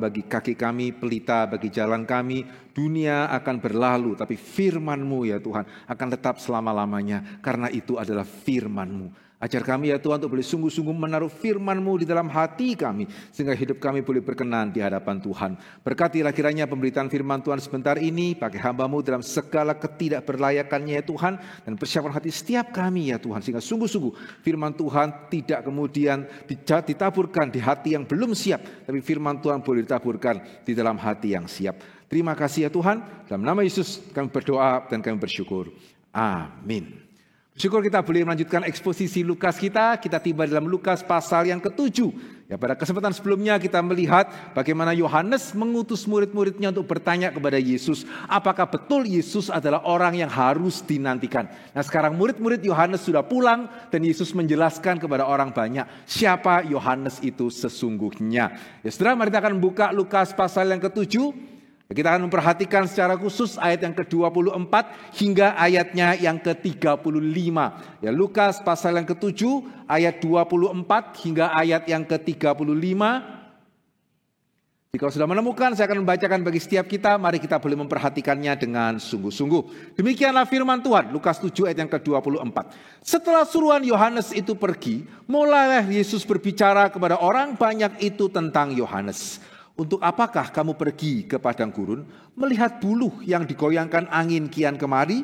bagi kaki kami, pelita bagi jalan kami. Dunia akan berlalu, tapi firman-Mu ya Tuhan akan tetap selama-lamanya. Karena itu adalah firman-Mu. Ajar kami ya Tuhan untuk boleh sungguh-sungguh menaruh firman-Mu di dalam hati kami, sehingga hidup kami boleh berkenan di hadapan Tuhan. Berkatilah kiranya pemberitaan firman Tuhan sebentar ini, pakai hamba-Mu dalam segala ketidakberlayakannya ya Tuhan, dan persiapkan hati setiap kami ya Tuhan, sehingga sungguh-sungguh firman Tuhan tidak kemudian ditaburkan di hati yang belum siap, tapi firman Tuhan boleh ditaburkan di dalam hati yang siap. Terima kasih ya Tuhan, dalam nama Yesus kami berdoa dan kami bersyukur. Amin. Syukur kita boleh melanjutkan eksposisi Lukas kita tiba dalam Lukas pasal yang ke-7. Ya, pada kesempatan sebelumnya kita melihat bagaimana Yohanes mengutus murid-muridnya untuk bertanya kepada Yesus, apakah betul Yesus adalah orang yang harus dinantikan. Nah sekarang murid-murid Yohanes sudah pulang dan Yesus menjelaskan kepada orang banyak siapa Yohanes itu sesungguhnya. Ya saudara, mari kita akan buka Lukas pasal yang ke-7. Kita akan memperhatikan secara khusus ayat yang ke-24 hingga ayatnya yang ke-35. Ya, Lukas pasal yang ke-7 ayat 24 hingga ayat yang ke-35. Jika sudah menemukan, saya akan membacakan bagi setiap kita. Mari kita boleh memperhatikannya dengan sungguh-sungguh. Demikianlah firman Tuhan, Lukas 7 ayat yang ke-24. Setelah suruhan Yohanes itu pergi, mulailah Yesus berbicara kepada orang banyak itu tentang Yohanes. Untuk apakah kamu pergi ke padang gurun, melihat buluh yang digoyangkan angin kian kemari?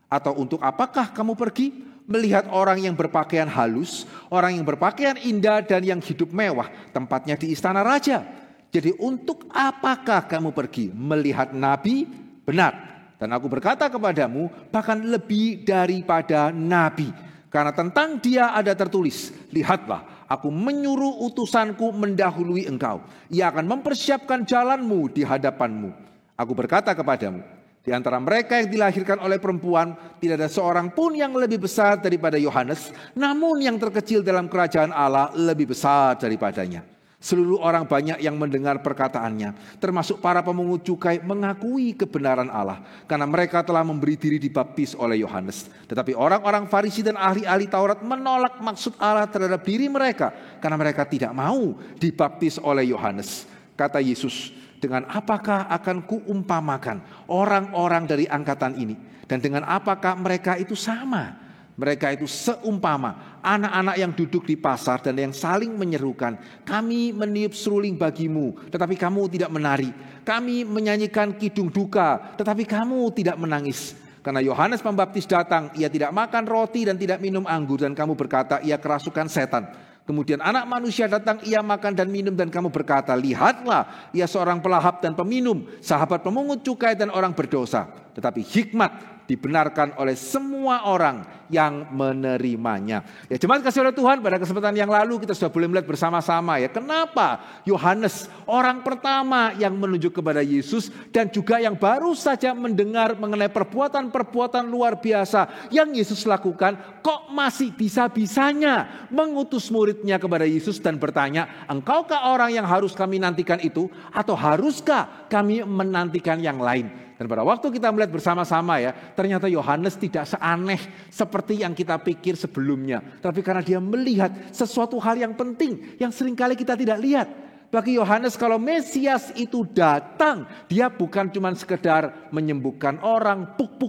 Atau untuk apakah kamu pergi, melihat orang yang berpakaian halus, orang yang berpakaian indah dan yang hidup mewah, tempatnya di istana raja? Jadi untuk apakah kamu pergi, melihat nabi? Benar, dan aku berkata kepadamu, bahkan lebih daripada nabi. Karena tentang dia ada tertulis, lihatlah, aku menyuruh utusanku mendahului engkau. Ia akan mempersiapkan jalanmu di hadapanmu. Aku berkata kepadamu, di antara mereka yang dilahirkan oleh perempuan, tidak ada seorang pun yang lebih besar daripada Yohanes. Namun yang terkecil dalam kerajaan Allah lebih besar daripadanya. Seluruh orang banyak yang mendengar perkataannya, termasuk para pemungut cukai, mengakui kebenaran Allah. Karena mereka telah memberi diri dibaptis oleh Yohanes. Tetapi orang-orang Farisi dan ahli-ahli Taurat menolak maksud Allah terhadap diri mereka. Karena mereka tidak mau dibaptis oleh Yohanes. Kata Yesus, dengan apakah akan kuumpamakan orang-orang dari angkatan ini? Dan dengan apakah mereka itu sama? Mereka itu seumpama anak-anak yang duduk di pasar dan yang saling menyerukan, kami meniup seruling bagimu, tetapi kamu tidak menari. Kami menyanyikan kidung duka, tetapi kamu tidak menangis. Karena Yohanes Pembaptis datang, ia tidak makan roti dan tidak minum anggur, dan kamu berkata, ia kerasukan setan. Kemudian anak manusia datang, ia makan dan minum, dan kamu berkata, lihatlah, ia seorang pelahap dan peminum, sahabat pemungut cukai dan orang berdosa. Tetapi hikmat dibenarkan oleh semua orang yang menerimanya. Ya jemaat kasih oleh Tuhan, pada kesempatan yang lalu kita sudah boleh melihat bersama-sama ya, kenapa Yohanes orang pertama yang menunjuk kepada Yesus dan juga yang baru saja mendengar mengenai perbuatan-perbuatan luar biasa yang Yesus lakukan, kok masih bisa-bisanya mengutus muridnya kepada Yesus dan bertanya, engkaukah orang yang harus kami nantikan itu, atau haruskah kami menantikan yang lain? Dan pada waktu kita melihat bersama-sama ya, ternyata Yohanes tidak seaneh seperti yang kita pikir sebelumnya. Tapi karena dia melihat sesuatu hal yang penting yang seringkali kita tidak lihat. Bagi Yohanes kalau Mesias itu datang, dia bukan cuma sekedar menyembuhkan orang, puk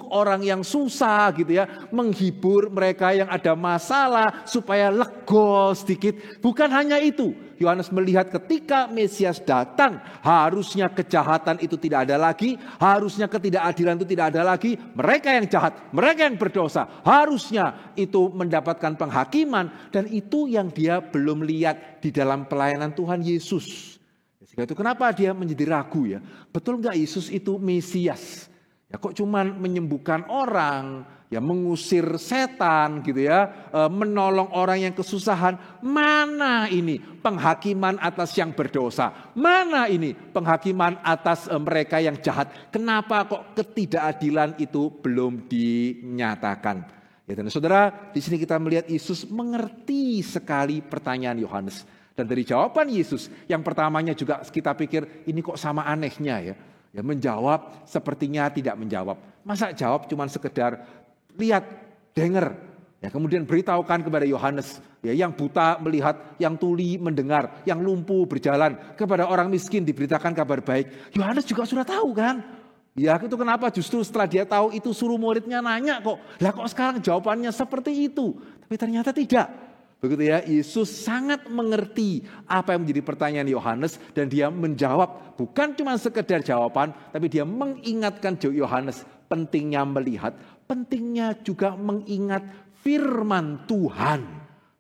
orang yang susah gitu ya, menghibur mereka yang ada masalah supaya lega sedikit. Bukan hanya itu. Yohanes melihat ketika Mesias datang, harusnya kejahatan itu tidak ada lagi, harusnya ketidakadilan itu tidak ada lagi. Mereka yang jahat, mereka yang berdosa, harusnya itu mendapatkan penghakiman, dan itu yang dia belum lihat di dalam pelayanan Tuhan Yesus. Sehingga itu kenapa dia menjadi ragu ya, betul nggak Yesus itu Mesias? Ya kok cuman menyembuhkan orang, ya mengusir setan gitu ya, menolong orang yang kesusahan. Mana ini penghakiman atas yang berdosa? Mana ini penghakiman atas mereka yang jahat? Kenapa kok ketidakadilan itu belum dinyatakan? Ya dan saudara, di sini kita melihat Yesus mengerti sekali pertanyaan Yohanes. Dan dari jawaban Yesus, yang pertamanya juga kita pikir ini kok sama anehnya ya. Ya menjawab sepertinya tidak menjawab. Masa jawab cuma sekedar lihat, denger, Ya, kemudian beritahukan kepada Yohanes, ya, yang buta melihat, yang tuli mendengar, yang lumpuh berjalan, kepada orang miskin diberitakan kabar baik. Yohanes juga sudah tahu kan? Ya, itu kenapa justru setelah dia tahu itu suruh muridnya nanya kok. Lah kok sekarang jawabannya seperti itu? Tapi ternyata tidak. Begitu ya, Yesus sangat mengerti apa yang menjadi pertanyaan Yohanes dan dia menjawab bukan cuma sekedar jawaban, tapi dia mengingatkan Yohanes pentingnya melihat, pentingnya juga mengingat firman Tuhan.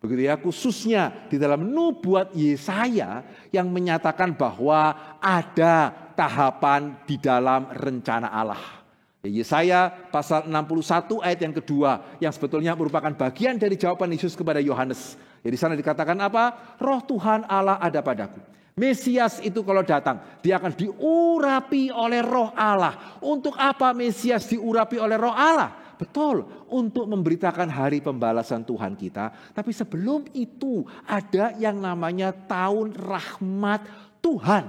Begitu ya, khususnya di dalam nubuat Yesaya yang menyatakan bahwa ada tahapan di dalam rencana Allah. Yesaya pasal 61 ayat yang kedua yang sebetulnya merupakan bagian dari jawaban Yesus kepada Yohanes. Di sana dikatakan apa? Roh Tuhan Allah ada padaku. Mesias itu kalau datang, dia akan diurapi oleh Roh Allah. Untuk apa Mesias diurapi oleh Roh Allah? Betul, untuk memberitakan hari pembalasan Tuhan kita. Tapi sebelum itu ada yang namanya tahun rahmat Tuhan.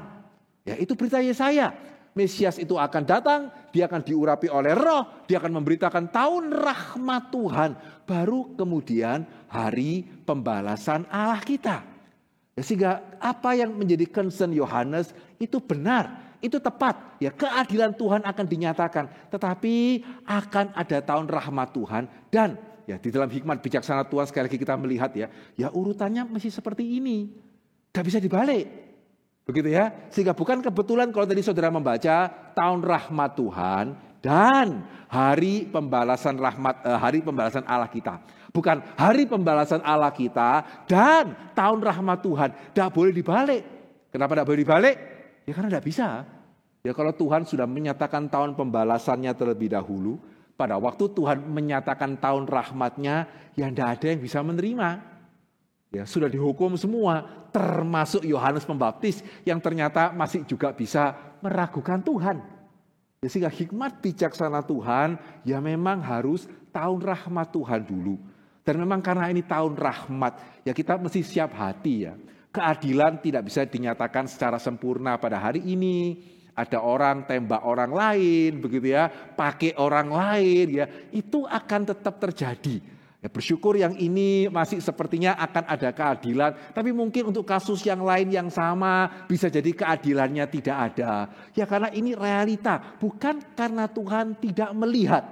Ya, itu berita Yesaya. Mesias itu akan datang, dia akan diurapi oleh Roh, dia akan memberitakan tahun rahmat Tuhan. Baru kemudian hari pembalasan Allah kita. Ya, sehingga apa yang menjadi concern Yohanes itu benar. Itu tepat, ya, keadilan Tuhan akan dinyatakan, tetapi akan ada tahun rahmat Tuhan dan ya di dalam hikmat bijaksana Tuhan sekali lagi kita melihat ya urutannya masih seperti ini, gak bisa dibalik, begitu ya. Sehingga bukan kebetulan kalau tadi saudara membaca tahun rahmat Tuhan dan hari pembalasan hari pembalasan Allah kita, bukan hari pembalasan Allah kita dan tahun rahmat Tuhan, gak boleh dibalik. Kenapa gak boleh dibalik? Ya karena tidak bisa. Ya kalau Tuhan sudah menyatakan tahun pembalasannya terlebih dahulu, pada waktu Tuhan menyatakan tahun rahmatnya, ya tidak ada yang bisa menerima. Ya sudah dihukum semua, termasuk Yohanes Pembaptis yang ternyata masih juga bisa meragukan Tuhan. Ya, sehingga hikmat bijaksana Tuhan, ya memang harus tahun rahmat Tuhan dulu. Dan memang karena ini tahun rahmat, ya kita mesti siap hati ya. Keadilan tidak bisa dinyatakan secara sempurna pada hari ini. Ada orang tembak orang lain, begitu ya, pakai orang lain, ya itu akan tetap terjadi. Ya, bersyukur yang ini masih sepertinya akan ada keadilan, tapi mungkin untuk kasus yang lain yang sama bisa jadi keadilannya tidak ada. Ya karena ini realita, bukan karena Tuhan tidak melihat.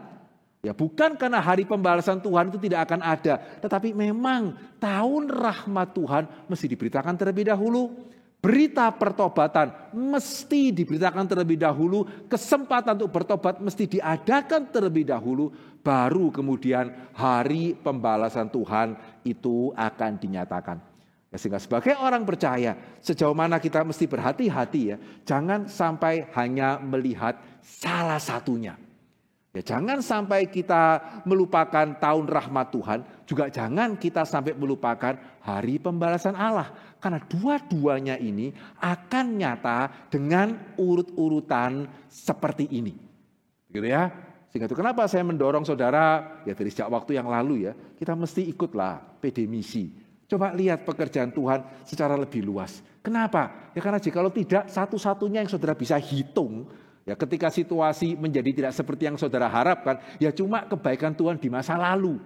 Ya bukan karena hari pembalasan Tuhan itu tidak akan ada, tetapi memang tahun rahmat Tuhan mesti diberitakan terlebih dahulu. Berita pertobatan mesti diberitakan terlebih dahulu, kesempatan untuk bertobat mesti diadakan terlebih dahulu, baru kemudian hari pembalasan Tuhan itu akan dinyatakan. Ya, sehingga sebagai orang percaya, sejauh mana kita mesti berhati-hati ya, jangan sampai hanya melihat salah satunya. Ya, jangan sampai kita melupakan tahun rahmat Tuhan, juga jangan kita sampai melupakan hari pembalasan Allah. Karena dua-duanya ini akan nyata dengan urut-urutan seperti ini. Gitu ya. Sehingga itu kenapa saya mendorong saudara, ya dari sejak waktu yang lalu ya, kita mesti ikutlah PD misi. Coba lihat pekerjaan Tuhan secara lebih luas. Kenapa? Ya karena jikalau tidak, satu-satunya yang saudara bisa hitung, ya ketika situasi menjadi tidak seperti yang saudara harapkan, ya cuma kebaikan Tuhan di masa lalu.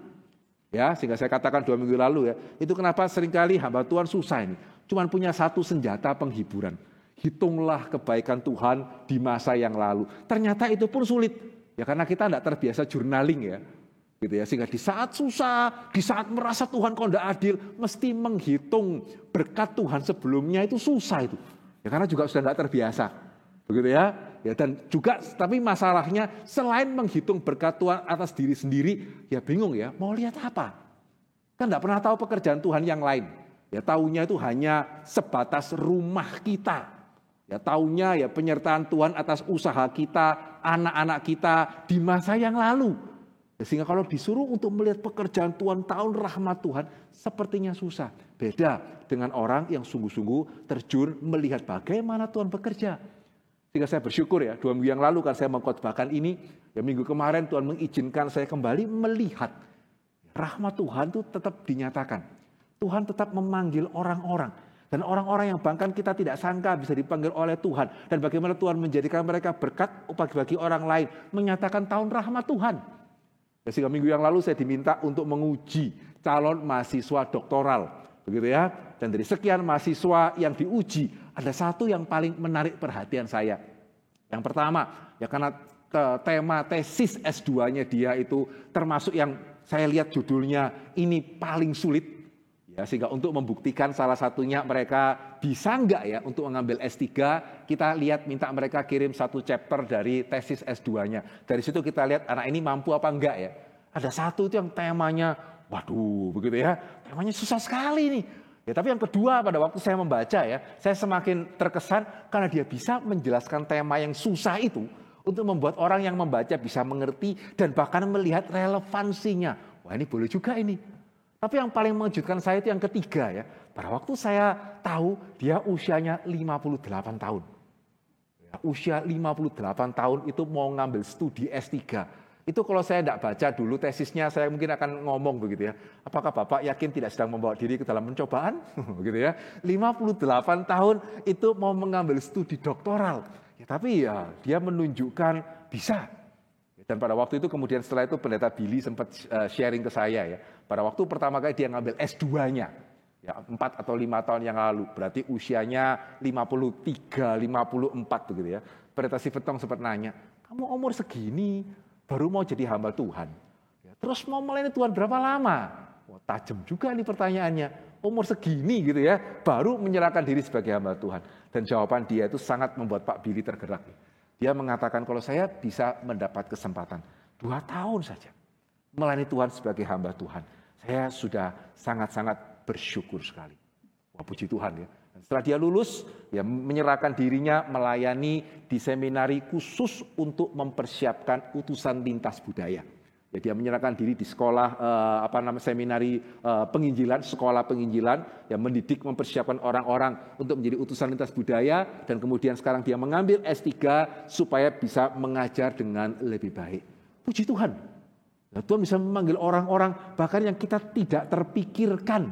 Ya, sehingga saya katakan 2 minggu lalu ya, itu kenapa seringkali hamba Tuhan susah ini. Cuma punya satu senjata penghiburan. Hitunglah kebaikan Tuhan di masa yang lalu. Ternyata itu pun sulit. Ya karena kita tidak terbiasa journaling ya. Gitu ya, sehingga di saat susah, di saat merasa Tuhan kok tidak adil, mesti menghitung berkat Tuhan sebelumnya itu susah itu. Ya karena juga sudah tidak terbiasa. Begitu ya. Ya dan juga tapi masalahnya selain menghitung berkat Tuhan atas diri sendiri, ya bingung ya, mau lihat apa? Kan tidak pernah tahu pekerjaan Tuhan yang lain. Ya taunya itu hanya sebatas rumah kita. Ya taunya ya penyertaan Tuhan atas usaha kita, anak-anak kita di masa yang lalu. Ya, sehingga kalau disuruh untuk melihat pekerjaan Tuhan, tahun rahmat Tuhan, sepertinya susah. Beda dengan orang yang sungguh-sungguh terjun melihat bagaimana Tuhan bekerja. Sehingga saya bersyukur ya, 2 minggu yang lalu kan saya mengkhotbahkan ini, ya minggu kemarin Tuhan mengizinkan saya kembali melihat rahmat Tuhan itu tetap dinyatakan. Tuhan tetap memanggil orang-orang. Dan orang-orang yang bahkan kita tidak sangka bisa dipanggil oleh Tuhan. Dan bagaimana Tuhan menjadikan mereka berkat bagi orang lain. Menyatakan tahun rahmat Tuhan. Ya, sehingga minggu yang lalu saya diminta untuk menguji calon mahasiswa doktoral, begitu ya. Dan dari sekian mahasiswa yang diuji, ada satu yang paling menarik perhatian saya. Yang pertama, ya karena tema tesis S2-nya dia itu termasuk yang saya lihat judulnya ini paling sulit. Ya, sehingga untuk membuktikan salah satunya mereka bisa enggak ya untuk mengambil S3, kita lihat minta mereka kirim satu chapter dari tesis S2-nya. Dari situ kita lihat anak ini mampu apa enggak ya. Ada satu itu yang temanya, waduh begitu ya, temanya susah sekali nih. Ya, tapi yang kedua pada waktu saya membaca ya, saya semakin terkesan karena dia bisa menjelaskan tema yang susah itu untuk membuat orang yang membaca bisa mengerti dan bahkan melihat relevansinya. Wah ini boleh juga ini. Tapi yang paling mengejutkan saya itu yang ketiga ya. Pada waktu saya tahu dia usianya 58 tahun. Ya, usia 58 tahun itu mau ngambil studi S3. Itu kalau saya tidak baca dulu tesisnya saya mungkin akan ngomong begitu ya. Apakah Bapak yakin tidak sedang membawa diri ke dalam pencobaan? Begitu ya. 58 tahun itu mau mengambil studi doktoral. Ya, tapi ya dia menunjukkan bisa. Dan pada waktu itu kemudian setelah itu pendeta Billy sempat sharing ke saya ya. Pada waktu pertama kali dia ngambil S2-nya, ya 4 atau 5 tahun yang lalu, berarti usianya 53, 54 begitu ya. Pendeta Sivetong sempat nanya, kamu umur segini baru mau jadi hamba Tuhan, ya, terus mau melayani Tuhan berapa lama? Wah, tajam juga nih pertanyaannya, umur segini gitu ya, baru menyerahkan diri sebagai hamba Tuhan. Dan jawaban dia itu sangat membuat Pak Billy tergerak. Dia mengatakan kalau saya bisa mendapat kesempatan 2 tahun saja melayani Tuhan sebagai hamba Tuhan, saya sudah sangat-sangat bersyukur sekali. Wah puji Tuhan ya. Dan setelah dia lulus, ya menyerahkan dirinya melayani di seminari khusus untuk mempersiapkan utusan lintas budaya. Ya, dia menyerahkan diri di sekolah seminari penginjilan, sekolah penginjilan, yang mendidik mempersiapkan orang-orang untuk menjadi utusan lintas budaya, dan kemudian sekarang dia mengambil S3 supaya bisa mengajar dengan lebih baik. Puji Tuhan. Nah, Tuhan bisa memanggil orang-orang bahkan yang kita tidak terpikirkan.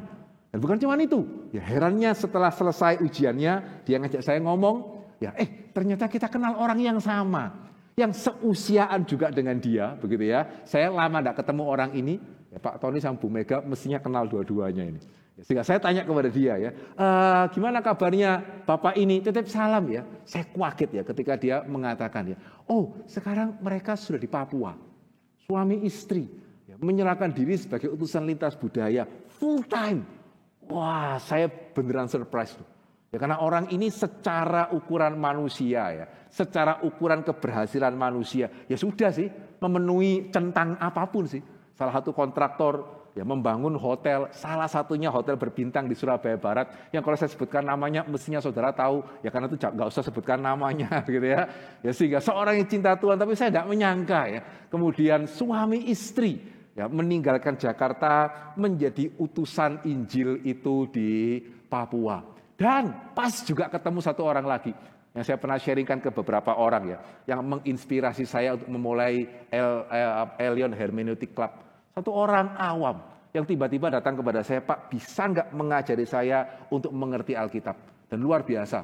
Dan bukan cuma itu. Ya herannya setelah selesai ujiannya, dia ngajak saya ngomong, ya ternyata kita kenal orang yang sama. Yang seusiaan juga dengan dia, begitu ya. Saya lama tidak ketemu orang ini, ya, Pak Tony sama Bu Mega mestinya kenal dua-duanya ini. Ya, sehingga saya tanya kepada dia ya, gimana kabarnya Bapak ini? Titip salam ya. Saya kaget ya ketika dia mengatakan ya, oh sekarang mereka sudah di Papua. Suami istri ya, menyerahkan diri sebagai utusan lintas budaya full time. Wah, saya beneran surprise tuh. Ya, karena orang ini secara ukuran manusia ya, secara ukuran keberhasilan manusia, ya sudah sih memenuhi centang apapun sih. Salah satu kontraktor ya membangun hotel, salah satunya hotel berbintang di Surabaya Barat, yang kalau saya sebutkan namanya mestinya saudara tahu, ya karena itu nggak usah sebutkan namanya gitu ya. Ya sehingga seorang yang cinta Tuhan, tapi saya tidak menyangka ya, kemudian suami istri ya meninggalkan Jakarta menjadi utusan Injil itu di Papua. Dan pas juga ketemu satu orang lagi yang saya pernah sharingkan ke beberapa orang ya, yang menginspirasi saya untuk memulai Elion Hermeneutic Club. Satu orang awam yang tiba-tiba datang kepada saya, Pak bisa nggak mengajari saya untuk mengerti Alkitab? Dan luar biasa.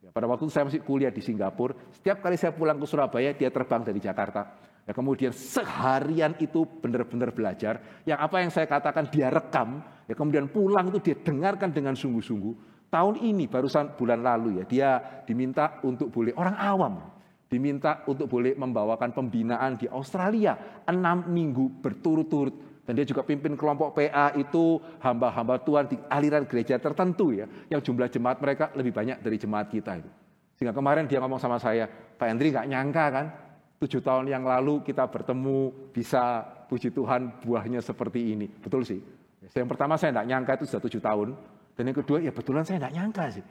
Ya, pada waktu saya masih kuliah di Singapura, setiap kali saya pulang ke Surabaya, dia terbang dari Jakarta. Ya, kemudian seharian itu benar-benar belajar. Yang apa yang saya katakan dia rekam, ya kemudian pulang itu dia dengarkan dengan sungguh-sungguh. Tahun ini barusan bulan lalu ya, dia diminta untuk boleh orang awam. Diminta untuk boleh membawakan pembinaan di Australia 6 minggu berturut-turut. Dan dia juga pimpin kelompok PA itu hamba-hamba Tuhan di aliran gereja tertentu ya. Yang jumlah jemaat mereka lebih banyak dari jemaat kita itu. Sehingga kemarin dia ngomong sama saya, Pak Hendri gak nyangka kan 7 tahun yang lalu kita bertemu bisa puji Tuhan buahnya seperti ini. Betul sih. Yang pertama saya gak nyangka itu sudah 7 tahun. Dan yang kedua ya betulan saya gak nyangka sih.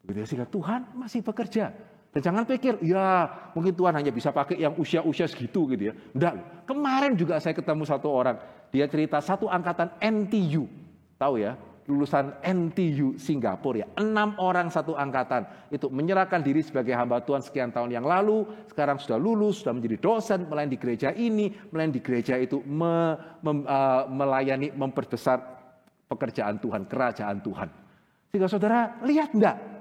Begitu sehingga Tuhan masih bekerja. Dan jangan pikir, ya mungkin Tuhan hanya bisa pakai yang usia-usia segitu gitu ya. Enggak, kemarin juga saya ketemu satu orang. Dia cerita satu angkatan NTU. Tahu ya, lulusan NTU Singapura ya. 6 orang satu angkatan. Itu menyerahkan diri sebagai hamba Tuhan sekian tahun yang lalu. Sekarang sudah lulus, sudah menjadi dosen, melayani di gereja ini. Melayani di gereja itu, melayani, memperbesar pekerjaan Tuhan, kerajaan Tuhan. Sehingga saudara, lihat enggak?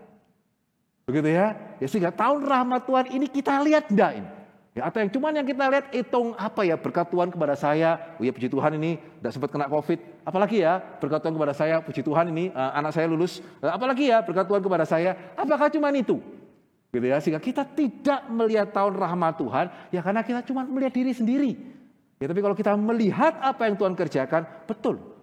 Begitu ya. Ya sehingga tahun rahmat Tuhan ini kita lihat enggak ini? Ya, atau yang cuman yang kita lihat hitung apa ya, berkat Tuhan kepada saya, oh ya puji Tuhan ini tidak sempat kena COVID, apalagi ya berkat Tuhan kepada saya, puji Tuhan ini anak saya lulus, apalagi ya berkat Tuhan kepada saya, apakah cuman itu? Gitu ya, sehingga kita tidak melihat tahun rahmat Tuhan, ya karena kita cuma melihat diri sendiri. Ya, tapi kalau kita melihat apa yang Tuhan kerjakan, betul.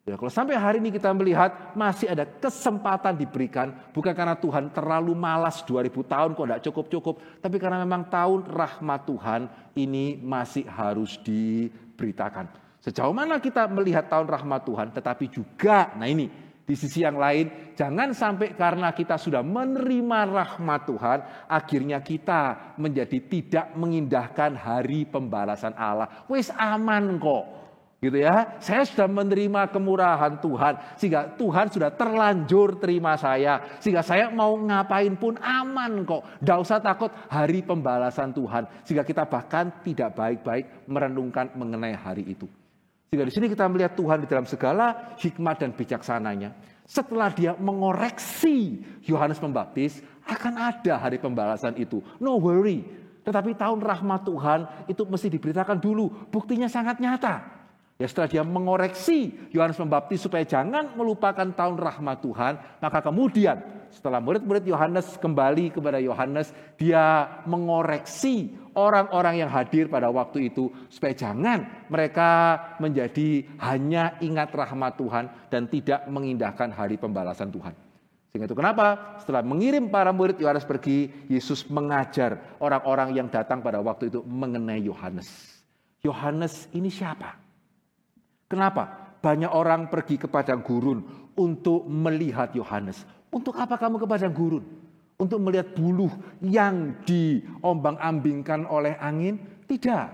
Ya, kalau sampai hari ini kita melihat masih ada kesempatan diberikan, bukan karena Tuhan terlalu malas 2000 tahun kok tidak cukup-cukup, tapi karena memang tahun rahmat Tuhan ini masih harus diberitakan. Sejauh mana kita melihat tahun rahmat Tuhan, tetapi juga, nah ini, di sisi yang lain, jangan sampai karena kita sudah menerima rahmat Tuhan, akhirnya kita menjadi tidak mengindahkan hari pembalasan Allah. Wes aman kok. Gitu ya, saya sudah menerima kemurahan Tuhan, sehingga Tuhan sudah terlanjur terima saya, sehingga saya mau ngapain pun aman kok, tidak usah takut hari pembalasan Tuhan, sehingga kita bahkan tidak baik-baik merenungkan mengenai hari itu. Sehingga di sini kita melihat Tuhan di dalam segala hikmat dan bijaksananya, setelah dia mengoreksi Yohanes Pembaptis, akan ada hari pembalasan itu, no worry. Tetapi tahun rahmat Tuhan itu mesti diberitakan dulu, buktinya sangat nyata. Ya, setelah dia mengoreksi Yohanes Pembaptis supaya jangan melupakan tahun rahmat Tuhan, maka kemudian setelah murid-murid Yohanes kembali kepada Yohanes, dia mengoreksi orang-orang yang hadir pada waktu itu supaya jangan mereka menjadi hanya ingat rahmat Tuhan dan tidak mengindahkan hari pembalasan Tuhan. Sehingga itu kenapa setelah mengirim para murid Yohanes pergi, Yesus mengajar orang-orang yang datang pada waktu itu mengenai Yohanes. Yohanes ini siapa? Kenapa? Banyak orang pergi ke padang gurun untuk melihat Yohanes. Untuk apa kamu ke padang gurun? Untuk melihat buluh yang diombang-ambingkan oleh angin? Tidak.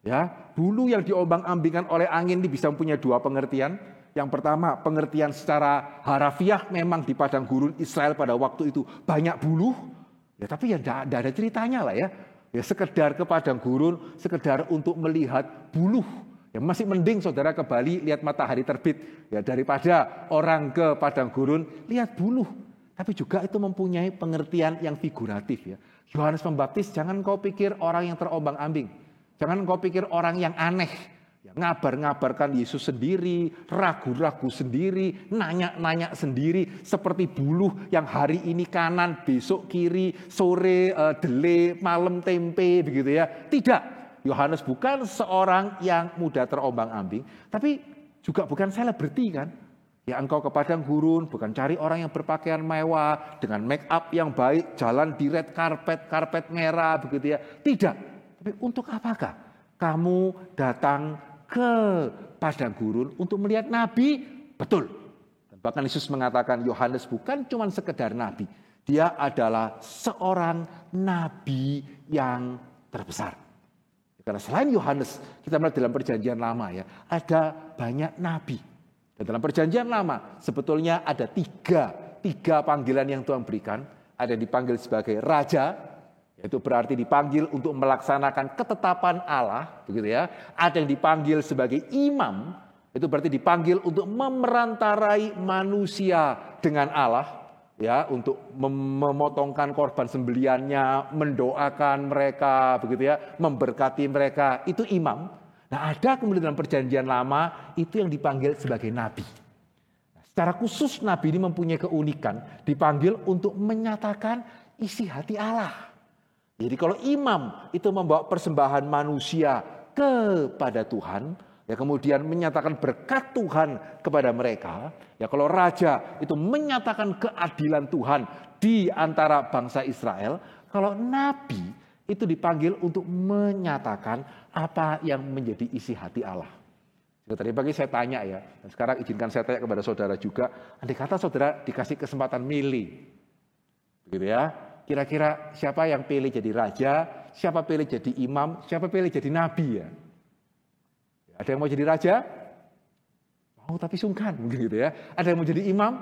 Ya, buluh yang diombang-ambingkan oleh angin ini bisa mempunyai dua pengertian. Yang pertama, pengertian secara harafiah, memang di padang gurun Israel pada waktu itu banyak buluh. Ya, tapi ya tidak ada ceritanya lah ya. Ya, sekedar ke padang gurun, sekedar untuk melihat buluh. Ya, masih mending saudara ke Bali lihat matahari terbit ya, daripada orang ke padang gurun lihat buluh. Tapi juga itu mempunyai pengertian yang figuratif ya. Yohanes Pembaptis jangan kau pikir orang yang terombang-ambing. Jangan kau pikir orang yang aneh. Ya, ngabar-ngabarkan Yesus sendiri, ragu-ragu sendiri, nanya-nanya sendiri. Seperti buluh yang hari ini kanan, besok kiri, sore dele, malam tempe begitu ya. Tidak. Yohanes bukan seorang yang mudah terombang-ambing, tapi juga bukan selebriti kan. Ya, engkau ke padang gurun bukan cari orang yang berpakaian mewah, dengan make up yang baik, jalan di red carpet, karpet merah begitu ya. Tidak. Tapi untuk apakah kamu datang ke padang gurun untuk melihat nabi? Betul. Dan bahkan Yesus mengatakan Yohanes bukan cuma sekedar nabi. Dia adalah seorang nabi yang terbesar. Karena selain Yohanes, kita melihat dalam perjanjian lama ya, ada banyak nabi. Dan dalam perjanjian lama sebetulnya ada tiga panggilan yang Tuhan berikan. Ada yang dipanggil sebagai raja, yaitu berarti dipanggil untuk melaksanakan ketetapan Allah, begitu ya. Ada yang dipanggil sebagai imam, itu berarti dipanggil untuk memerantarai manusia dengan Allah. Ya, untuk memotongkan korban sembeliannya, mendoakan mereka, begitu ya, memberkati mereka, itu imam. Nah, ada kemudian dalam perjanjian lama itu yang dipanggil sebagai nabi. Nah, secara khusus nabi ini mempunyai keunikan, dipanggil untuk menyatakan isi hati Allah. Jadi kalau imam itu membawa persembahan manusia kepada Tuhan, ya kemudian menyatakan berkat Tuhan kepada mereka. Ya kalau raja itu menyatakan keadilan Tuhan di antara bangsa Israel. Kalau nabi itu dipanggil untuk menyatakan apa yang menjadi isi hati Allah. Tadi pagi saya tanya ya, dan sekarang izinkan saya tanya kepada saudara juga. Andai kata saudara dikasih kesempatan milih, begitu ya. Kira-kira siapa yang pilih jadi raja, siapa pilih jadi imam, siapa pilih jadi nabi ya? Ada yang mau jadi raja? Mau tapi sungkan mungkin gitu ya. Ada yang mau jadi imam?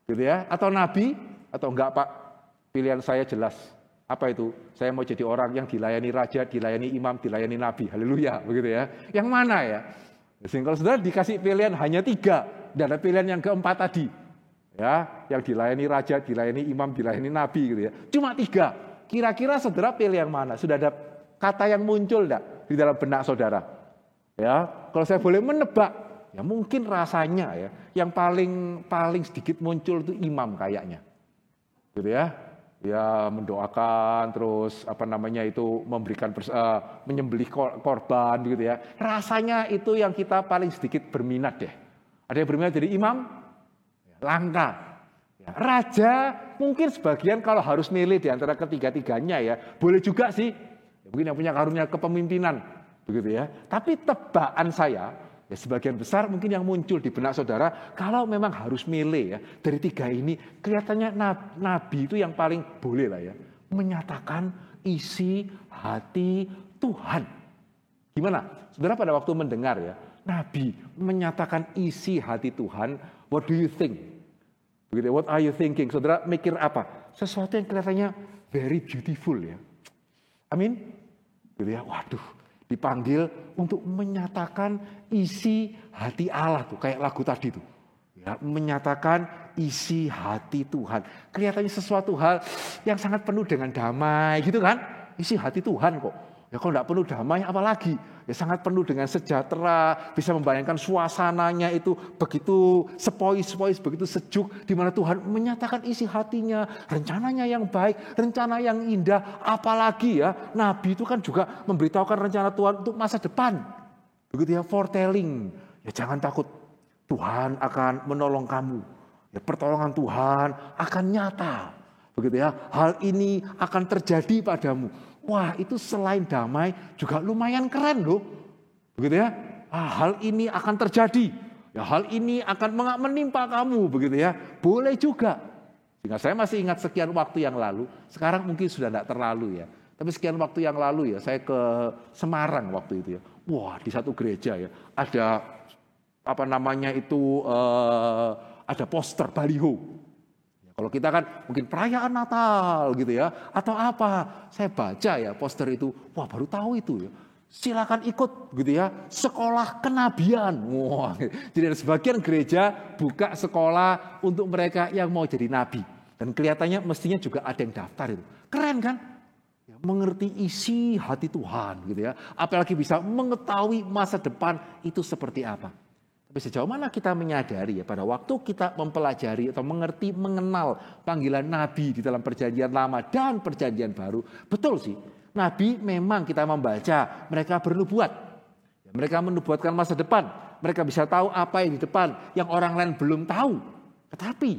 Gitu ya. Atau nabi? Atau enggak Pak? Pilihan saya jelas. Apa itu? Saya mau jadi orang yang dilayani raja, dilayani imam, dilayani nabi. Haleluya. Begitu ya. Yang mana ya? Sehingga kalau saudara dikasih pilihan hanya 3. Dan ada pilihan yang keempat tadi. Ya, yang dilayani raja, dilayani imam, dilayani nabi gitu ya. Cuma 3. Kira-kira saudara pilih yang mana? Sudah ada kata yang muncul enggak di dalam benak saudara? Ya, kalau saya boleh menebak, ya mungkin rasanya ya, yang paling sedikit muncul itu imam kayaknya. Gitu ya. Ya mendoakan terus memberikan menyembelih korban gitu ya. Rasanya itu yang kita paling sedikit berminat deh. Ada yang berminat jadi imam? Langka. Ya, raja mungkin sebagian kalau harus milih di antara ketiga-tiganya ya, boleh juga sih. Ya, mungkin yang punya karunia kepemimpinan begitu ya. Tapi tebakan saya, ya sebagian besar mungkin yang muncul di benak saudara, kalau memang harus milih ya, dari tiga ini kelihatannya nabi itu yang paling boleh lah ya, menyatakan isi hati Tuhan. Gimana? Saudara pada waktu mendengar ya, nabi menyatakan isi hati Tuhan, what do you think? Begitu, what are you thinking? Saudara mikir apa? Sesuatu yang kelihatannya very beautiful ya. Amin? Gitu ya, waduh. Dipanggil untuk menyatakan isi hati Allah tuh, kayak lagu tadi tuh. Ya, menyatakan isi hati Tuhan. Kelihatannya sesuatu hal yang sangat penuh dengan damai gitu kan? Isi hati Tuhan kok. Ya kalau enggak penuh damai apalagi? Ya sangat penuh dengan sejahtera, bisa membayangkan suasananya itu begitu sepoi-sepoi, begitu sejuk, di mana Tuhan menyatakan isi hatinya, rencananya yang baik, rencana yang indah. Apalagi ya, Nabi itu kan juga memberitahukan rencana Tuhan untuk masa depan. Begitu ya, foretelling. Ya jangan takut, Tuhan akan menolong kamu. Ya pertolongan Tuhan akan nyata. Begitu ya, hal ini akan terjadi padamu. Wah, itu selain damai juga lumayan keren loh. Begitu ya. Hal ini akan terjadi. Ya, hal ini akan menimpa kamu, begitu ya. Boleh juga. Sehingga saya masih ingat sekian waktu yang lalu, sekarang mungkin sudah tidak terlalu ya. Tapi sekian waktu yang lalu ya, saya ke Semarang waktu itu ya. Wah, di satu gereja ya, ada ada poster baliho. Kalau kita kan mungkin perayaan Natal gitu ya, atau apa. Saya baca ya poster itu, wah baru tahu itu ya. Silakan ikut gitu ya, sekolah kenabian. Wah, jadi ada sebagian gereja buka sekolah untuk mereka yang mau jadi nabi. Dan kelihatannya mestinya juga ada yang daftar itu. Keren kan? Ya, mengerti isi hati Tuhan gitu ya. Apalagi bisa mengetahui masa depan itu seperti apa. Tapi sejauh mana kita menyadari ya pada waktu kita mempelajari atau mengerti, mengenal panggilan Nabi di dalam perjanjian lama dan perjanjian baru. Betul sih, Nabi memang kita membaca, mereka bernubuat. Mereka menubuatkan masa depan. Mereka bisa tahu apa yang di depan yang orang lain belum tahu. Tetapi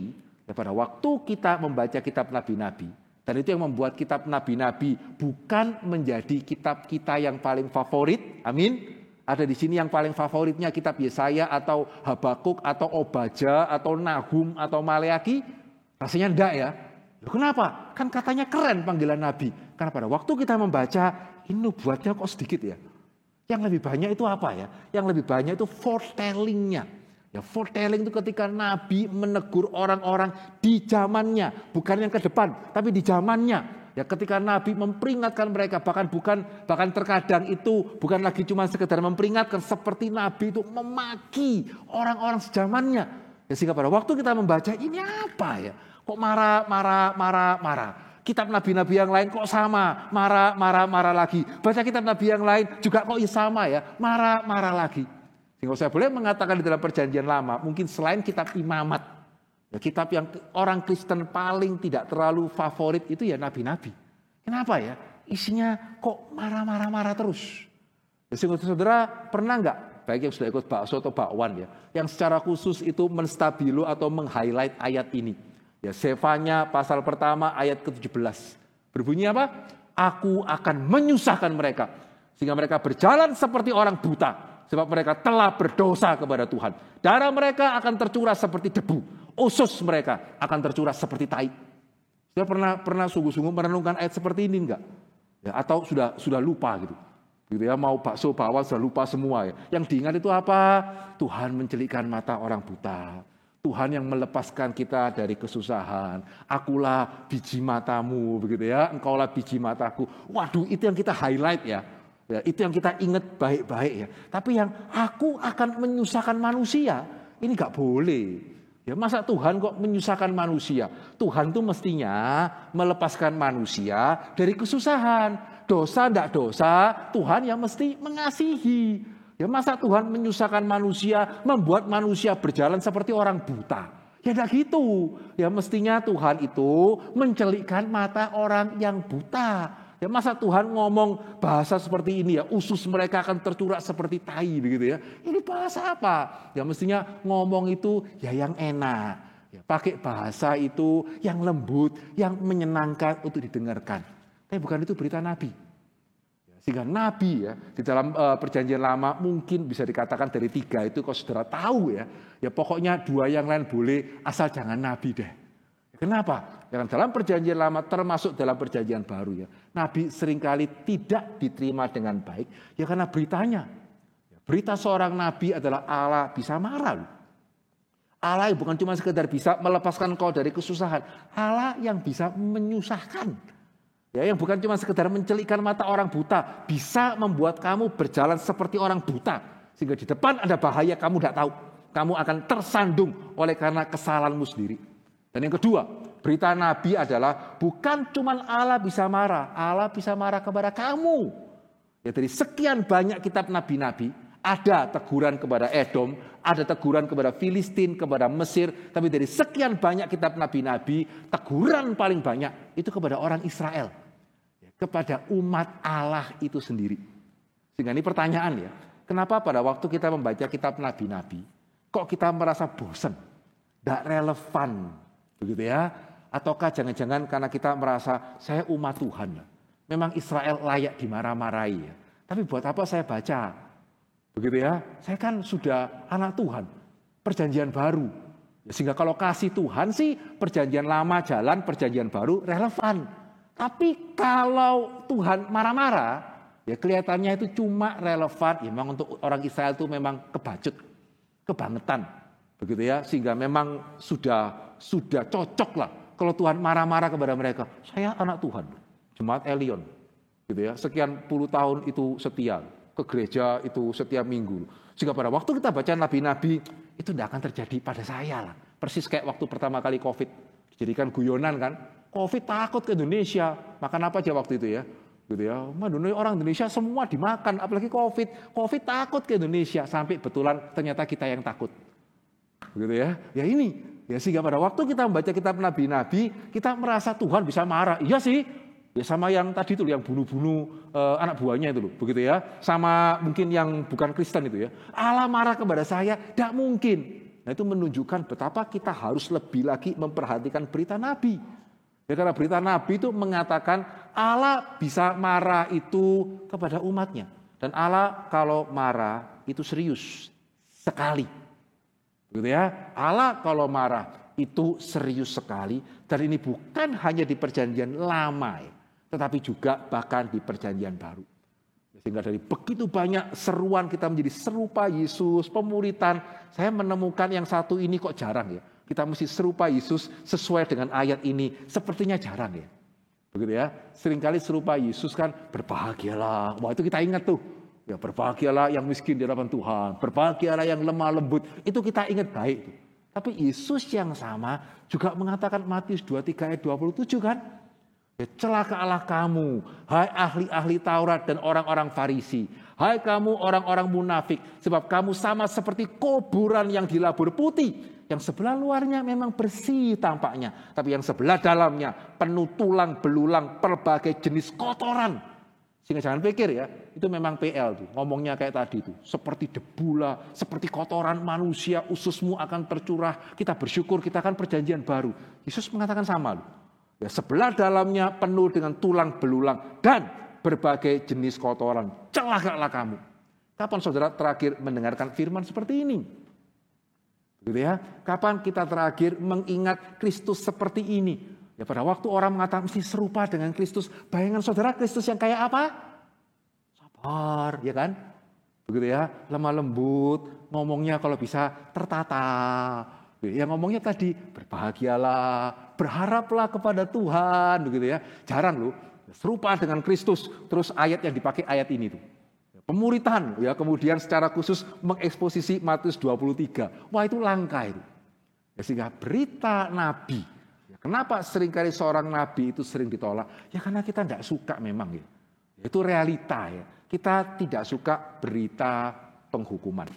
ya pada waktu kita membaca kitab nabi-nabi, dan itu yang membuat kitab nabi-nabi bukan menjadi kitab kita yang paling favorit. Amin. Ada di sini yang paling favoritnya kitab Yesaya atau Habakuk atau Obaja atau Nahum atau Maleaki? Rasanya enggak ya. Loh, kenapa? Kan katanya keren panggilan Nabi. Karena pada waktu kita membaca, ini nubuatnya kok sedikit ya. Yang lebih banyak itu apa ya? Yang lebih banyak itu foretellingnya. Ya, foretelling itu ketika Nabi menegur orang-orang di zamannya. Bukan yang ke depan, tapi di zamannya. Ya ketika Nabi memperingatkan mereka, bahkan terkadang itu bukan lagi cuma sekedar memperingatkan, seperti Nabi itu memaki orang-orang sejamannya. Ya, sehingga pada waktu kita membaca ini apa ya? Kok marah. Kitab nabi-nabi yang lain kok sama, marah lagi. Baca kitab nabi yang lain juga kok sama ya, marah lagi. Sehingga saya boleh mengatakan di dalam perjanjian lama, mungkin selain kitab imamat, ya, kitab yang orang Kristen paling tidak terlalu favorit itu ya nabi-nabi. Kenapa ya? Isinya kok marah terus. Ya, saudara pernah nggak, baik yang sudah ikut bakso atau bakwan ya, yang secara khusus itu menstabilo atau meng-highlight ayat ini. Ya, Sefanya pasal pertama ayat ke-17. Berbunyi apa? Aku akan menyusahkan mereka, sehingga mereka berjalan seperti orang buta. Sebab mereka telah berdosa kepada Tuhan. Darah mereka akan tercurah seperti debu. Usus mereka akan tercurah seperti tai. Sudah pernah sungguh-sungguh merenungkan ayat seperti ini enggak? Ya, atau sudah lupa gitu. Gitu ya, mau bakso bakwan sudah lupa semua ya. Yang diingat itu apa? Tuhan mencelikkan mata orang buta. Tuhan yang melepaskan kita dari kesusahan. Akulah biji matamu begitu ya. Engkaulah biji mataku. Waduh, itu yang kita highlight ya. Ya, itu yang kita ingat baik-baik ya. Tapi yang aku akan menyusahkan manusia, ini gak boleh. Ya, masa Tuhan kok menyusahkan manusia? Tuhan tuh mestinya melepaskan manusia dari kesusahan. dosa enggak dosa, Tuhan yang mesti mengasihi. Ya masa Tuhan menyusahkan manusia, membuat manusia berjalan seperti orang buta. Ya enggak gitu. Ya mestinya Tuhan itu mencelikkan mata orang yang buta. Ya masa Tuhan ngomong bahasa seperti ini ya, usus mereka akan tercurak seperti tai begitu ya. Ini bahasa apa? Ya mestinya ngomong itu ya yang enak. Ya, pakai bahasa itu yang lembut, yang menyenangkan untuk didengarkan. Tapi bukan itu berita Nabi. Sehingga Nabi ya di dalam perjanjian lama mungkin bisa dikatakan dari 3 itu kalau saudara tahu ya. Ya pokoknya 2 yang lain boleh asal jangan Nabi deh. Kenapa? Karena dalam perjanjian lama termasuk dalam perjanjian baru ya. Nabi seringkali tidak diterima dengan baik. Ya karena beritanya. Berita seorang nabi adalah Allah bisa marah. Allah yang bukan cuma sekedar bisa melepaskan kau dari kesusahan. Allah yang bisa menyusahkan. Ya, yang bukan cuma sekedar mencelikkan mata orang buta. Bisa membuat kamu berjalan seperti orang buta. Sehingga di depan ada bahaya kamu tidak tahu. Kamu akan tersandung oleh karena kesalahanmu sendiri. Dan yang kedua, berita Nabi adalah bukan cuma Allah bisa marah. Allah bisa marah kepada kamu. Ya, dari sekian banyak kitab Nabi-Nabi, ada teguran kepada Edom, ada teguran kepada Filistin, kepada Mesir. Tapi dari sekian banyak kitab Nabi-Nabi, teguran paling banyak itu kepada orang Israel. Kepada umat Allah itu sendiri. Sehingga ini pertanyaan ya, kenapa pada waktu kita membaca kitab Nabi-Nabi, kok kita merasa bosan, tidak relevan, begitu ya? Ataukah jangan-jangan karena kita merasa saya umat Tuhan, memang Israel layak dimarah-marahi ya. Tapi buat apa saya baca? Begitu ya, saya kan sudah anak Tuhan, perjanjian baru. Ya, sehingga kalau kasih Tuhan sih perjanjian lama jalan, perjanjian baru relevan. Tapi kalau Tuhan marah-marah, ya kelihatannya itu cuma relevan. Ya memang untuk orang Israel itu memang kebacut, kebangetan. Begitu ya, sehingga memang sudah cocok lah. Kalau Tuhan marah-marah kepada mereka, saya anak Tuhan, jemaat Elion. Gitu ya, sekian puluh tahun itu setia. Ke gereja itu setiap minggu. Sehingga pada waktu kita baca nabi-nabi, itu tidak akan terjadi pada saya lah. Persis kayak waktu pertama kali COVID. Dijadikan guyonan kan. COVID takut ke Indonesia. Makan apa aja waktu itu ya. Gitu ya. Orang Indonesia semua dimakan. Apalagi COVID. COVID takut ke Indonesia. Sampai betulan ternyata kita yang takut. Begitu ya. Ya ini. Ya sehingga pada waktu kita membaca kitab nabi-nabi, kita merasa Tuhan bisa marah. Iya sih. Ya sama yang tadi itu yang bunuh-bunuh anak buahnya itu loh, begitu ya. Sama mungkin yang bukan Kristen itu ya. Allah marah kepada saya, tidak mungkin. Nah itu menunjukkan betapa kita harus lebih lagi memperhatikan berita Nabi. Ya karena berita Nabi itu mengatakan Allah bisa marah itu kepada umatnya. Dan Allah kalau marah itu serius sekali. Begitu ya. Allah kalau marah itu serius sekali. Dan ini bukan hanya di perjanjian lama ya, tetapi juga bahkan di perjanjian baru. Sehingga dari begitu banyak seruan kita menjadi serupa Yesus, pemuritan. Saya menemukan yang satu ini kok jarang ya. Kita mesti serupa Yesus sesuai dengan ayat ini. Sepertinya jarang ya. Begitu ya. Seringkali serupa Yesus kan berbahagialah. Wah itu kita ingat tuh. Ya berbahagialah yang miskin di hadapan Tuhan. Berbahagialah yang lemah lembut. Itu kita ingat baik. Tapi Yesus yang sama juga mengatakan Matius 23 ayat 27 kan. Ya, celakalah kamu, hai ahli-ahli Taurat dan orang-orang Farisi. Hai kamu orang-orang munafik, sebab kamu sama seperti kuburan yang dilabur putih. Yang sebelah luarnya memang bersih tampaknya, tapi yang sebelah dalamnya penuh tulang belulang berbagai jenis kotoran. Sehingga jangan pikir ya, itu memang PL tuh, ngomongnya kayak tadi tuh. Seperti debu lah, seperti kotoran manusia, ususmu akan tercurah. Kita bersyukur kita kan perjanjian baru. Yesus mengatakan sama loh. Ya, sebelah dalamnya penuh dengan tulang belulang dan berbagai jenis kotoran. Celakalah kamu. Kapan saudara terakhir mendengarkan firman seperti ini? Begitu ya. Kapan kita terakhir mengingat Kristus seperti ini? Ya pada waktu orang mengatakan mesti serupa dengan Kristus. Bayangan saudara Kristus yang kayak apa? Sabar, ya kan? Begitu ya. Lemah lembut, ngomongnya kalau bisa tertata. Yang ngomongnya tadi berbahagialah, berharaplah kepada Tuhan, begitu ya. Jarang loh, serupa dengan Kristus. Terus ayat yang dipakai ayat ini tuh. Pemuritan, ya kemudian secara khusus mengeksposisi Matius 23. Wah itu langka itu. Ya, sehingga berita Nabi. Ya, kenapa seringkali seorang Nabi itu sering ditolak? Ya karena kita tidak suka memang ya. Itu realita ya. Kita tidak suka berita penghukuman.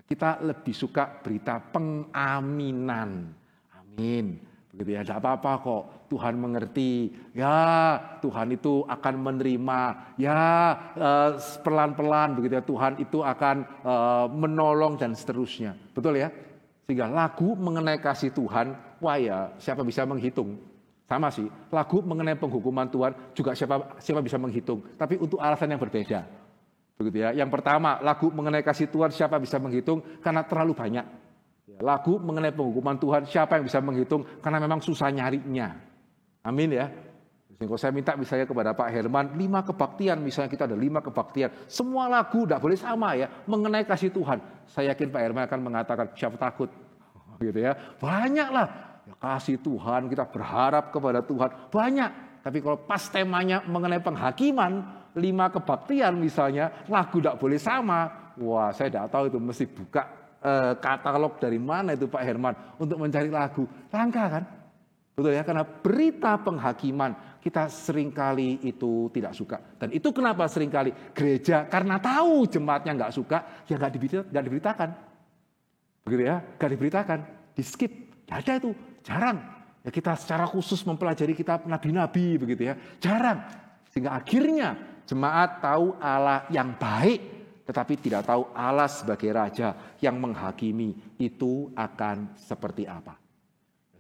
Kita lebih suka berita pengaminan. Amin. Begitu ya, tidak apa-apa kok. Tuhan mengerti. Ya, Tuhan itu akan menerima. Ya, pelan-pelan begitu ya. Tuhan itu akan menolong dan seterusnya. Betul ya? Sehingga lagu mengenai kasih Tuhan, wah ya, siapa bisa menghitung? Sama sih, lagu mengenai penghukuman Tuhan juga siapa bisa menghitung. Tapi untuk alasan yang berbeda. Begitu ya. Yang pertama, lagu mengenai kasih Tuhan siapa bisa menghitung? Karena terlalu banyak. Lagu mengenai penghukuman Tuhan siapa yang bisa menghitung? Karena memang susah nyarinya. Amin ya. Kalau saya minta misalnya kepada Pak Herman 5 kebaktian, misalnya kita ada 5 kebaktian. Semua lagu tidak boleh sama ya mengenai kasih Tuhan. Saya yakin Pak Herman akan mengatakan siapa takut. Gitu ya. Banyaklah ya, kasih Tuhan, kita berharap kepada Tuhan. Banyak. Tapi kalau pas temanya mengenai penghakiman, 5 kebaktian misalnya, lagu tidak boleh sama. Wah, saya tidak tahu itu mesti buka katalog dari mana itu Pak Herman untuk mencari lagu. Langka kan? Betul ya, karena berita penghakiman kita seringkali itu tidak suka. Dan itu kenapa seringkali gereja karena tahu jemaatnya nggak suka, ya nggak diberitakan. Begitu ya, nggak diberitakan, di skip. Nggak ada itu, jarang. Ya kita secara khusus mempelajari kitab nabi-nabi begitu ya, jarang. Sehingga akhirnya jemaat tahu Allah yang baik, tetapi tidak tahu Allah sebagai Raja yang menghakimi itu akan seperti apa.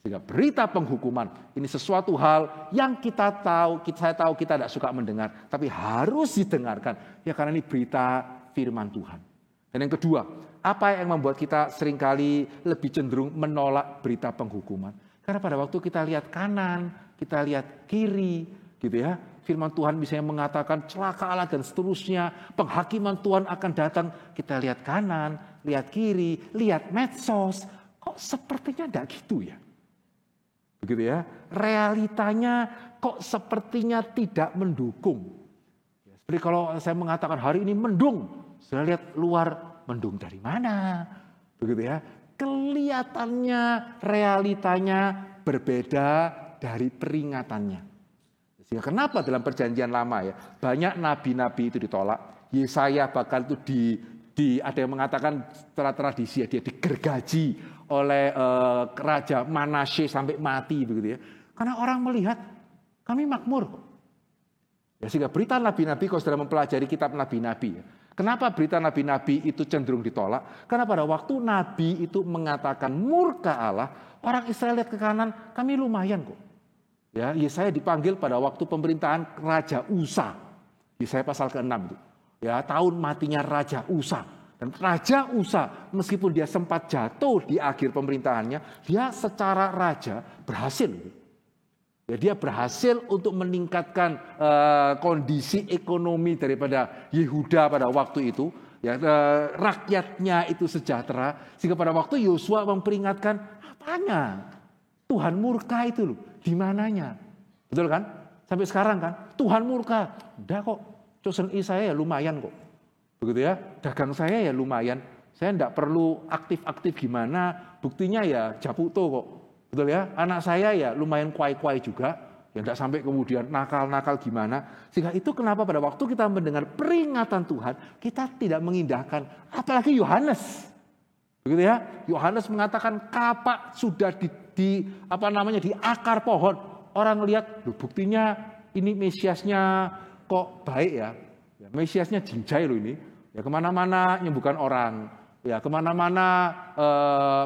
Sehingga berita penghukuman ini sesuatu hal yang saya tahu kita tidak suka mendengar, tapi harus didengarkan. Ya karena ini berita firman Tuhan. Dan yang kedua, apa yang membuat kita seringkali lebih cenderung menolak berita penghukuman? Karena pada waktu kita lihat kanan, kita lihat kiri, gitu ya. Firman Tuhan misalnya mengatakan celaka Allah dan seterusnya, penghakiman Tuhan akan datang. Kita lihat kanan, lihat kiri, lihat medsos. Kok sepertinya tidak gitu ya? Begitu ya. Realitanya kok sepertinya tidak mendukung. Seperti kalau saya mengatakan hari ini mendung, saya lihat luar, mendung dari mana? Begitu ya. Kelihatannya realitanya berbeda dari peringatannya. Sehingga kenapa dalam perjanjian lama ya banyak nabi-nabi itu ditolak. Yesaya bahkan itu ada yang mengatakan secara tradisi ya, dia digergaji oleh raja Manasye sampai mati begitu ya. Karena orang melihat kami makmur kok. Ya, sehingga berita nabi-nabi kalau sudah mempelajari kitab nabi-nabi ya. Kenapa berita nabi-nabi itu cenderung ditolak? Karena pada waktu nabi itu mengatakan murka Allah, orang Israel lihat ke kanan, kami lumayan kok. Ya, Yesaya dipanggil pada waktu pemerintahan Raja Usa. Yesaya pasal ke-6 itu. Ya, tahun matinya Raja Usa. Dan Raja Usa, meskipun dia sempat jatuh di akhir pemerintahannya, dia secara raja berhasil. Ya, dia berhasil untuk meningkatkan kondisi ekonomi daripada Yehuda pada waktu itu. Ya, rakyatnya itu sejahtera. Sehingga pada waktu Yosua memperingatkan, apanya? Tuhan murka itu loh, di mananya? Betul kan? Sampai sekarang kan, Tuhan murka. Udah kok, chosen saya ya lumayan kok. Begitu ya, dagang saya ya lumayan. Saya tidak perlu aktif-aktif gimana, buktinya ya japuto kok. Betul ya, anak saya ya lumayan kuai-kuai juga, ya tidak sampai kemudian nakal-nakal gimana. Sehingga itu kenapa pada waktu kita mendengar peringatan Tuhan, kita tidak mengindahkan. Apalagi Yohanes, begitu ya. Yohanes mengatakan kapak sudah di akar pohon. Orang lihat, loh, buktinya ini Mesiasnya kok baik ya. Mesiasnya jinjai loh ini. Ya kemana-mana nyembuhkan orang. Ya kemana-mana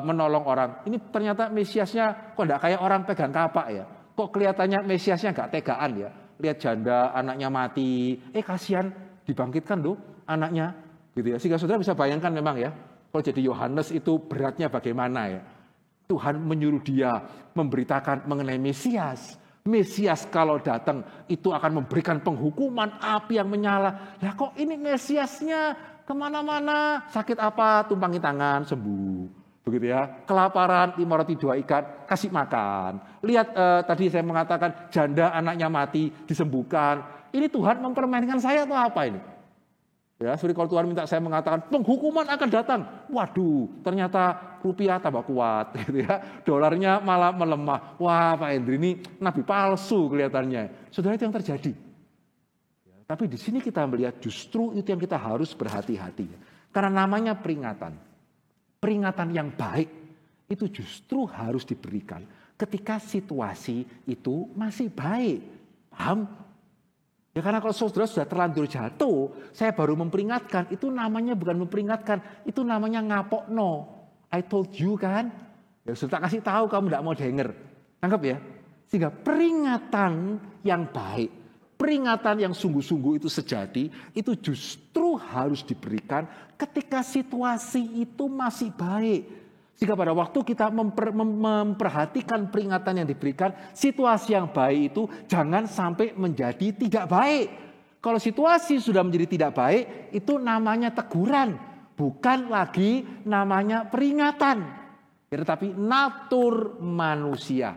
menolong orang. Ini ternyata Mesiasnya kok enggak kayak orang pegang kapak ya. Kok kelihatannya Mesiasnya enggak tegaan ya. Lihat janda anaknya mati. Kasihan dibangkitkan loh anaknya. Gitu ya. Sehingga saudara bisa bayangkan memang ya. Kalau jadi Yohanes itu beratnya bagaimana ya. Tuhan menyuruh dia memberitakan mengenai Mesias. Mesias kalau datang itu akan memberikan penghukuman api yang menyala. Lah kok ini Mesiasnya kemana-mana, sakit apa, tumpangi tangan, sembuh. Begitu ya, kelaparan, 5 roti 2 ikan, kasih makan. Lihat tadi saya mengatakan janda anaknya mati, disembuhkan. Ini Tuhan mempermainkan saya atau apa ini? Ya, seperti kalau Tuhan minta saya mengatakan penghukuman akan datang. Waduh, ternyata rupiah tambah kuat, gitu ya. Dolarnya malah melemah. Wah, Pak Hendri ini nabi palsu kelihatannya. Saudara, itu yang terjadi. Tapi di sini kita melihat justru itu yang kita harus berhati-hati. Karena namanya peringatan. Peringatan yang baik itu justru harus diberikan ketika situasi itu masih baik. Paham? Ya karena kalau saudara sudah terlanjur jatuh, saya baru memperingatkan. Itu namanya bukan memperingatkan, itu namanya ngapokno. I told you kan? Ya sudah kasih tahu kamu tidak mau denger. Tangkap ya? Sehingga peringatan yang baik, peringatan yang sungguh-sungguh itu sejati, itu justru harus diberikan ketika situasi itu masih baik. Jika pada waktu kita memperhatikan peringatan yang diberikan, situasi yang baik itu jangan sampai menjadi tidak baik. Kalau situasi sudah menjadi tidak baik, itu namanya teguran, bukan lagi namanya peringatan. Tetapi natur manusia.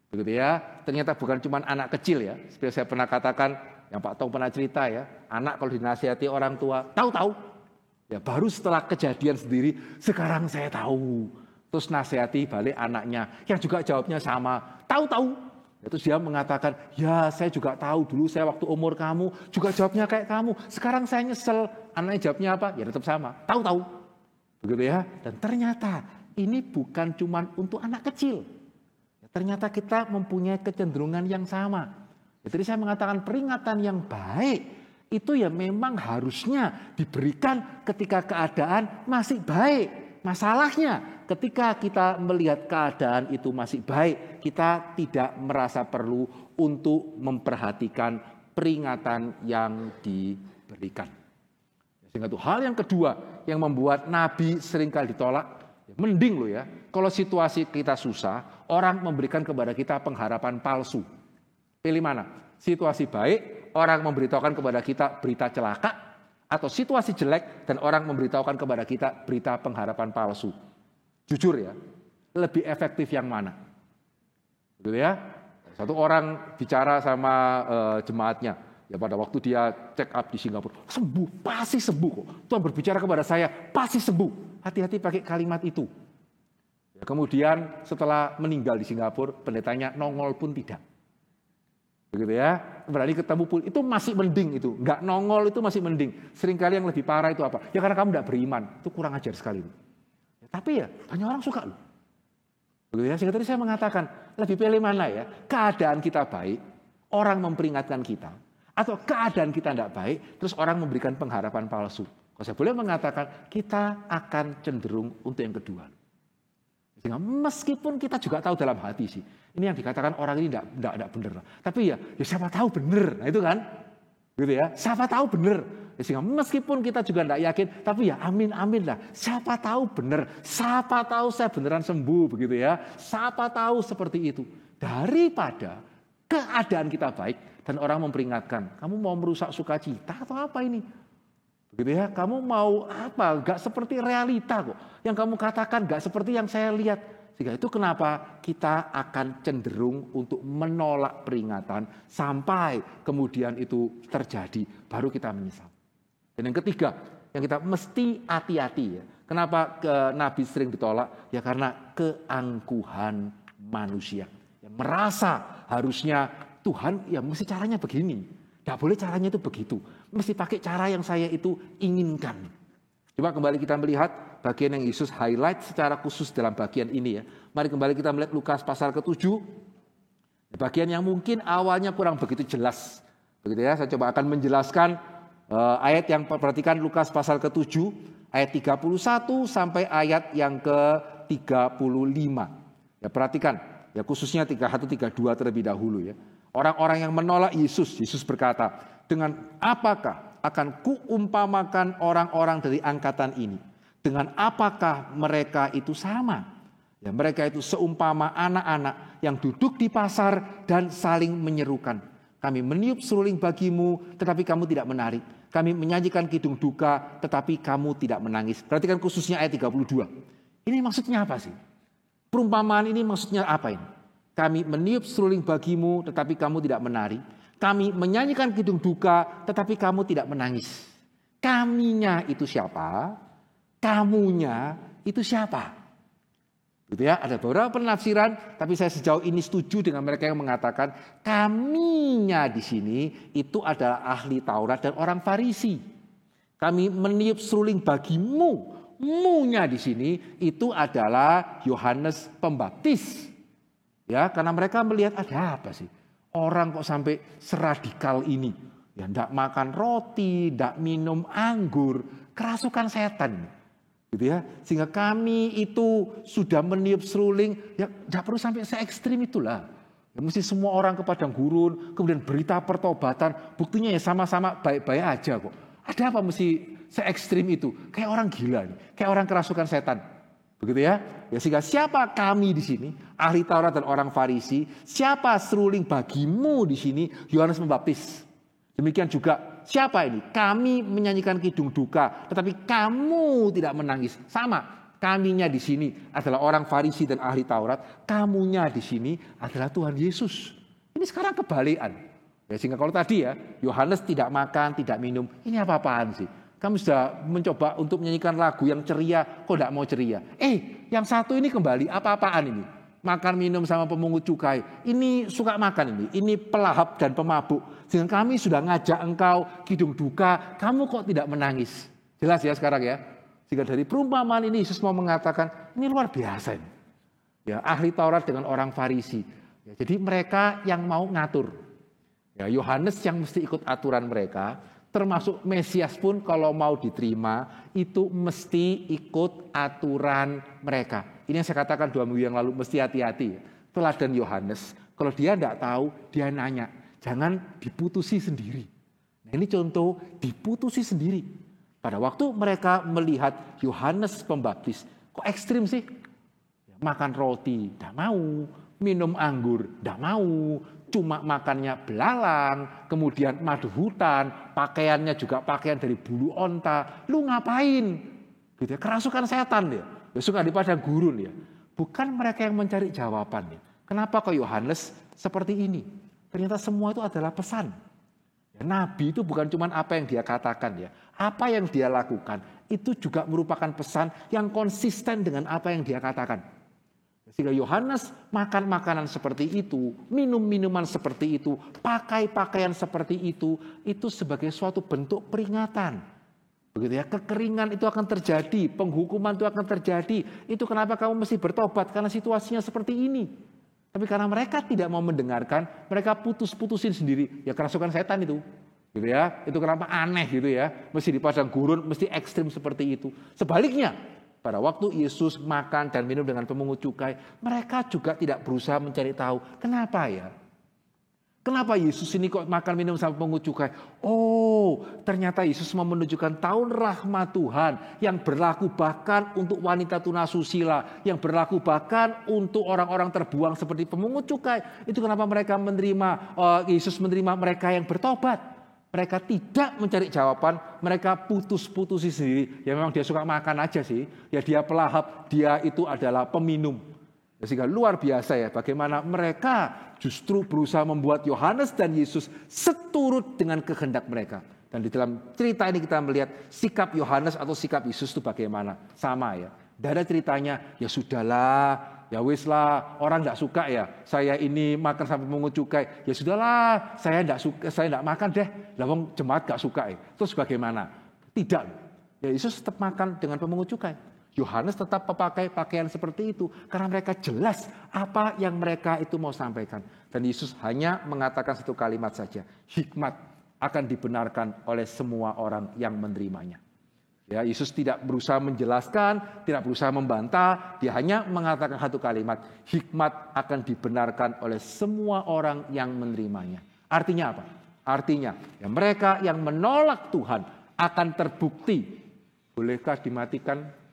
Begitu ya. Ternyata bukan cuma anak kecil ya. Seperti saya pernah katakan, yang Pak Tong pernah cerita ya. Anak kalau dinasihati orang tua, tahu-tahu. Ya baru setelah kejadian sendiri, sekarang saya tahu. Terus nasihati balik anaknya, yang juga jawabnya sama, tahu-tahu. Terus dia mengatakan, ya saya juga tahu dulu saya waktu umur kamu, juga jawabnya kayak kamu. Sekarang saya nyesel, anaknya jawabnya apa? Ya tetap sama, tahu-tahu. Begitu ya. Dan ternyata ini bukan cuma untuk anak kecil. Ternyata kita mempunyai kecenderungan yang sama. Jadi saya mengatakan peringatan yang baik, itu ya memang harusnya diberikan ketika keadaan masih baik. Masalahnya ketika kita melihat keadaan itu masih baik, kita tidak merasa perlu untuk memperhatikan peringatan yang diberikan. Sehingga itu hal yang kedua yang membuat Nabi seringkali ditolak. Mending loh ya, kalau situasi kita susah, orang memberikan kepada kita pengharapan palsu. Pilih mana? Situasi baik, orang memberitahukan kepada kita berita celaka, atau situasi jelek dan orang memberitahukan kepada kita berita pengharapan palsu. Jujur ya, lebih efektif yang mana? Gitu ya. Satu orang bicara sama jemaatnya, ya pada waktu dia check up di Singapura, sembuh, pasti sembuh kok. Tuhan berbicara kepada saya, pasti sembuh. Hati-hati pakai kalimat itu. Ya, kemudian setelah meninggal di Singapura, pendetanya nongol pun tidak. Begitu ya. Berarti ketemu pun itu masih mending itu. Enggak nongol itu masih mending. Seringkali yang lebih parah itu apa? Ya karena kamu tidak beriman. Itu kurang ajar sekali. Ya, tapi ya banyak orang suka loh. Begitu ya. Sehingga tadi saya mengatakan lebih pilih mana ya? Keadaan kita baik, orang memperingatkan kita, atau keadaan kita tidak baik, terus orang memberikan pengharapan palsu. Kalau saya boleh mengatakan, kita akan cenderung untuk yang kedua. Sehingga meskipun kita juga tahu dalam hati sih, ini yang dikatakan orang ini tidak benar. Tapi ya siapa tahu benar. Nah itu kan, gitu ya. Siapa tahu benar. Sehingga meskipun kita juga tidak yakin, tapi ya amin lah. Siapa tahu benar. Siapa tahu saya beneran sembuh begitu ya. Siapa tahu seperti itu. Daripada keadaan kita baik dan orang memperingatkan, kamu mau merusak sukacita atau apa ini? Begitu ya, kamu mau apa? Gak seperti realita kok. Yang kamu katakan gak seperti yang saya lihat. Sehingga itu kenapa kita akan cenderung untuk menolak peringatan sampai kemudian itu terjadi. Baru kita menyesal. Dan yang ketiga, yang kita mesti hati-hati ya. Kenapa Nabi sering ditolak? Ya karena keangkuhan manusia. Yang merasa harusnya Tuhan ya mesti caranya begini. Tidak boleh caranya itu begitu. Mesti pakai cara yang saya itu inginkan. Coba kembali kita melihat bagian yang Yesus highlight secara khusus dalam bagian ini ya. Mari kembali kita melihat Lukas pasal ke-7. Bagian yang mungkin awalnya kurang begitu jelas. Begitu ya, saya coba akan menjelaskan ayat yang perhatikan Lukas pasal ke-7. Ayat 31 sampai ayat yang ke-35. Ya perhatikan, ya khususnya 31, 32 terlebih dahulu ya. Orang-orang yang menolak Yesus, Yesus berkata, dengan apakah akan kuumpamakan orang-orang dari angkatan ini? Dengan apakah mereka itu sama? Ya, mereka itu seumpama anak-anak yang duduk di pasar dan saling menyerukan. Kami meniup seruling bagimu, tetapi kamu tidak menari. Kami menyajikan kidung duka, tetapi kamu tidak menangis. Perhatikan khususnya ayat 32. Ini maksudnya apa sih? Perumpamaan ini maksudnya apa ini? Kami meniup seruling bagimu, tetapi kamu tidak menari. Kami menyanyikan kidung duka, tetapi kamu tidak menangis. Kaminya itu siapa? Kamunya itu siapa? Gitu ya, ada beberapa penafsiran, tapi saya sejauh ini setuju dengan mereka yang mengatakan kaminya di sini itu adalah ahli Taurat dan orang Farisi. Kami meniup seruling bagimu, mu-nya di sini itu adalah Yohanes Pembaptis. Ya, karena mereka melihat ada apa sih? Orang kok sampai seradikal ini? Ya, enggak makan roti, enggak minum anggur, kerasukan setan. Gitu ya, sehingga kami itu sudah meniup seruling, ya tidak perlu sampai se-ekstrim itulah. Ya, mesti semua orang ke padang gurun, kemudian berita pertobatan, buktinya ya sama-sama baik-baik aja kok. Ada apa mesti se-ekstrim itu? Kayak orang gila, kayak orang kerasukan setan. Begitu ya? Ya sehingga siapa kami di sini, ahli Taurat dan orang Farisi, siapa seruling bagimu di sini, Yohanes Pembaptis. Demikian juga siapa ini? Kami menyanyikan kidung duka, tetapi kamu tidak menangis. Sama, kaminya di sini adalah orang Farisi dan ahli Taurat, kamunya di sini adalah Tuhan Yesus. Ini sekarang kebalikan. Ya, sehingga kalau tadi ya, Yohanes tidak makan, tidak minum, ini apa-apaan sih? Kamu sudah mencoba untuk menyanyikan lagu yang ceria, kok tidak mau ceria? Yang satu ini kembali, apa-apaan ini? Makan minum sama pemungut cukai, ini suka makan ini pelahap dan pemabuk. Sehingga kami sudah ngajak engkau kidung duka, kamu kok tidak menangis? Jelas ya sekarang ya. Sehingga dari perumpamaan ini Yesus mau mengatakan, ini luar biasa ini. Ya, ahli Taurat dengan orang Farisi. Ya, jadi mereka yang mau ngatur. Ya, Yohanes yang mesti ikut aturan mereka, termasuk Mesias pun kalau mau diterima itu mesti ikut aturan mereka. Ini yang saya katakan 2 minggu yang lalu, mesti hati-hati. Teladan Yohanes, kalau dia tidak tahu, dia nanya. Jangan diputusi sendiri. Nah, ini contoh diputusi sendiri. Pada waktu mereka melihat Yohanes Pembaptis, kok ekstrim sih? Makan roti, tidak mau. Minum anggur, tidak mau. Cuma makannya belalang, kemudian madu hutan, pakaiannya juga pakaian dari bulu onta. Lu ngapain? Gitu ya, kerasukan setan dia. Ya suka di padang gurun ya. Bukan mereka yang mencari jawaban ya. Kenapa kok Yohanes seperti ini? Ternyata semua itu adalah pesan. Ya, Nabi itu bukan cuma apa yang dia katakan ya. Apa yang dia lakukan itu juga merupakan pesan yang konsisten dengan apa yang dia katakan. Sehingga Yohanes makan makanan seperti itu, minum minuman seperti itu, pakai pakaian seperti itu sebagai suatu bentuk peringatan. Begitu ya, kekeringan itu akan terjadi, penghukuman itu akan terjadi. Itu kenapa kamu mesti bertobat, karena situasinya seperti ini. Tapi karena mereka tidak mau mendengarkan, mereka putus-putusin sendiri. Ya kerasukan setan itu. Gitu ya, itu kenapa aneh gitu ya. Mesti di padang gurun, mesti ekstrim seperti itu. Sebaliknya, pada waktu Yesus makan dan minum dengan pemungut cukai, mereka juga tidak berusaha mencari tahu kenapa ya. Kenapa Yesus ini kok makan minum sama pemungut cukai? Oh, ternyata Yesus mau menunjukkan tahun rahmat Tuhan yang berlaku bahkan untuk wanita tunasusila, yang berlaku bahkan untuk orang-orang terbuang seperti pemungut cukai. Itu kenapa mereka menerima Yesus menerima mereka yang bertobat. Mereka tidak mencari jawaban, mereka putus-putusi sendiri. Ya memang dia suka makan aja sih. Ya dia pelahap, dia itu adalah peminum. Sehingga luar biasa ya bagaimana mereka justru berusaha membuat Yohanes dan Yesus seturut dengan kehendak mereka. Dan di dalam cerita ini kita melihat sikap Yohanes atau sikap Yesus itu bagaimana. Sama ya. Tidak ada ceritanya, ya sudahlah, ya wis lah, orang tidak suka ya. Saya ini makan sampai mengut cukai. Ya sudahlah, saya tidak suka, saya tidak makan deh. Lah wong jemaat gak suka ya. Terus bagaimana? Tidak. Ya Yesus tetap makan dengan pemungut cukai. Yohanes tetap memakai pakaian seperti itu karena mereka jelas apa yang mereka itu mau sampaikan. Dan Yesus hanya mengatakan satu kalimat saja, hikmat akan dibenarkan oleh semua orang yang menerimanya. Ya, Yesus tidak berusaha menjelaskan, tidak berusaha membantah, dia hanya mengatakan satu kalimat, hikmat akan dibenarkan oleh semua orang yang menerimanya. Artinya apa? Artinya ya, mereka yang menolak Tuhan akan terbukti. Bolehkah dimatikan?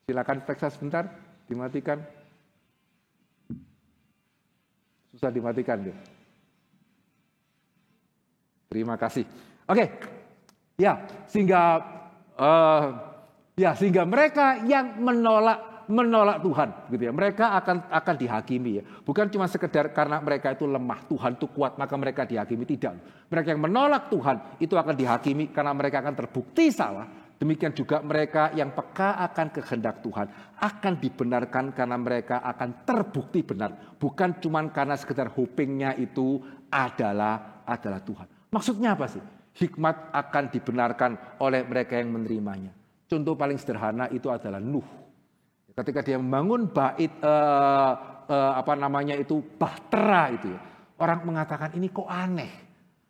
Silakan periksa sebentar, dimatikan. Susah dimatikan deh. Terima kasih. Oke, ya sehingga mereka yang menolak Tuhan, gitu ya. Mereka akan dihakimi ya. Bukan cuma sekedar karena mereka itu lemah, Tuhan itu kuat maka mereka dihakimi, tidak. Mereka yang menolak Tuhan itu akan dihakimi karena mereka akan terbukti salah. Demikian juga mereka yang peka akan kehendak Tuhan akan dibenarkan karena mereka akan terbukti benar. Bukan cuma karena sekedar hopingnya itu adalah Tuhan. Maksudnya apa sih? Hikmat akan dibenarkan oleh mereka yang menerimanya. Contoh paling sederhana itu adalah Nuh. Ketika dia membangun bait bahtera itu ya. Orang mengatakan ini kok aneh.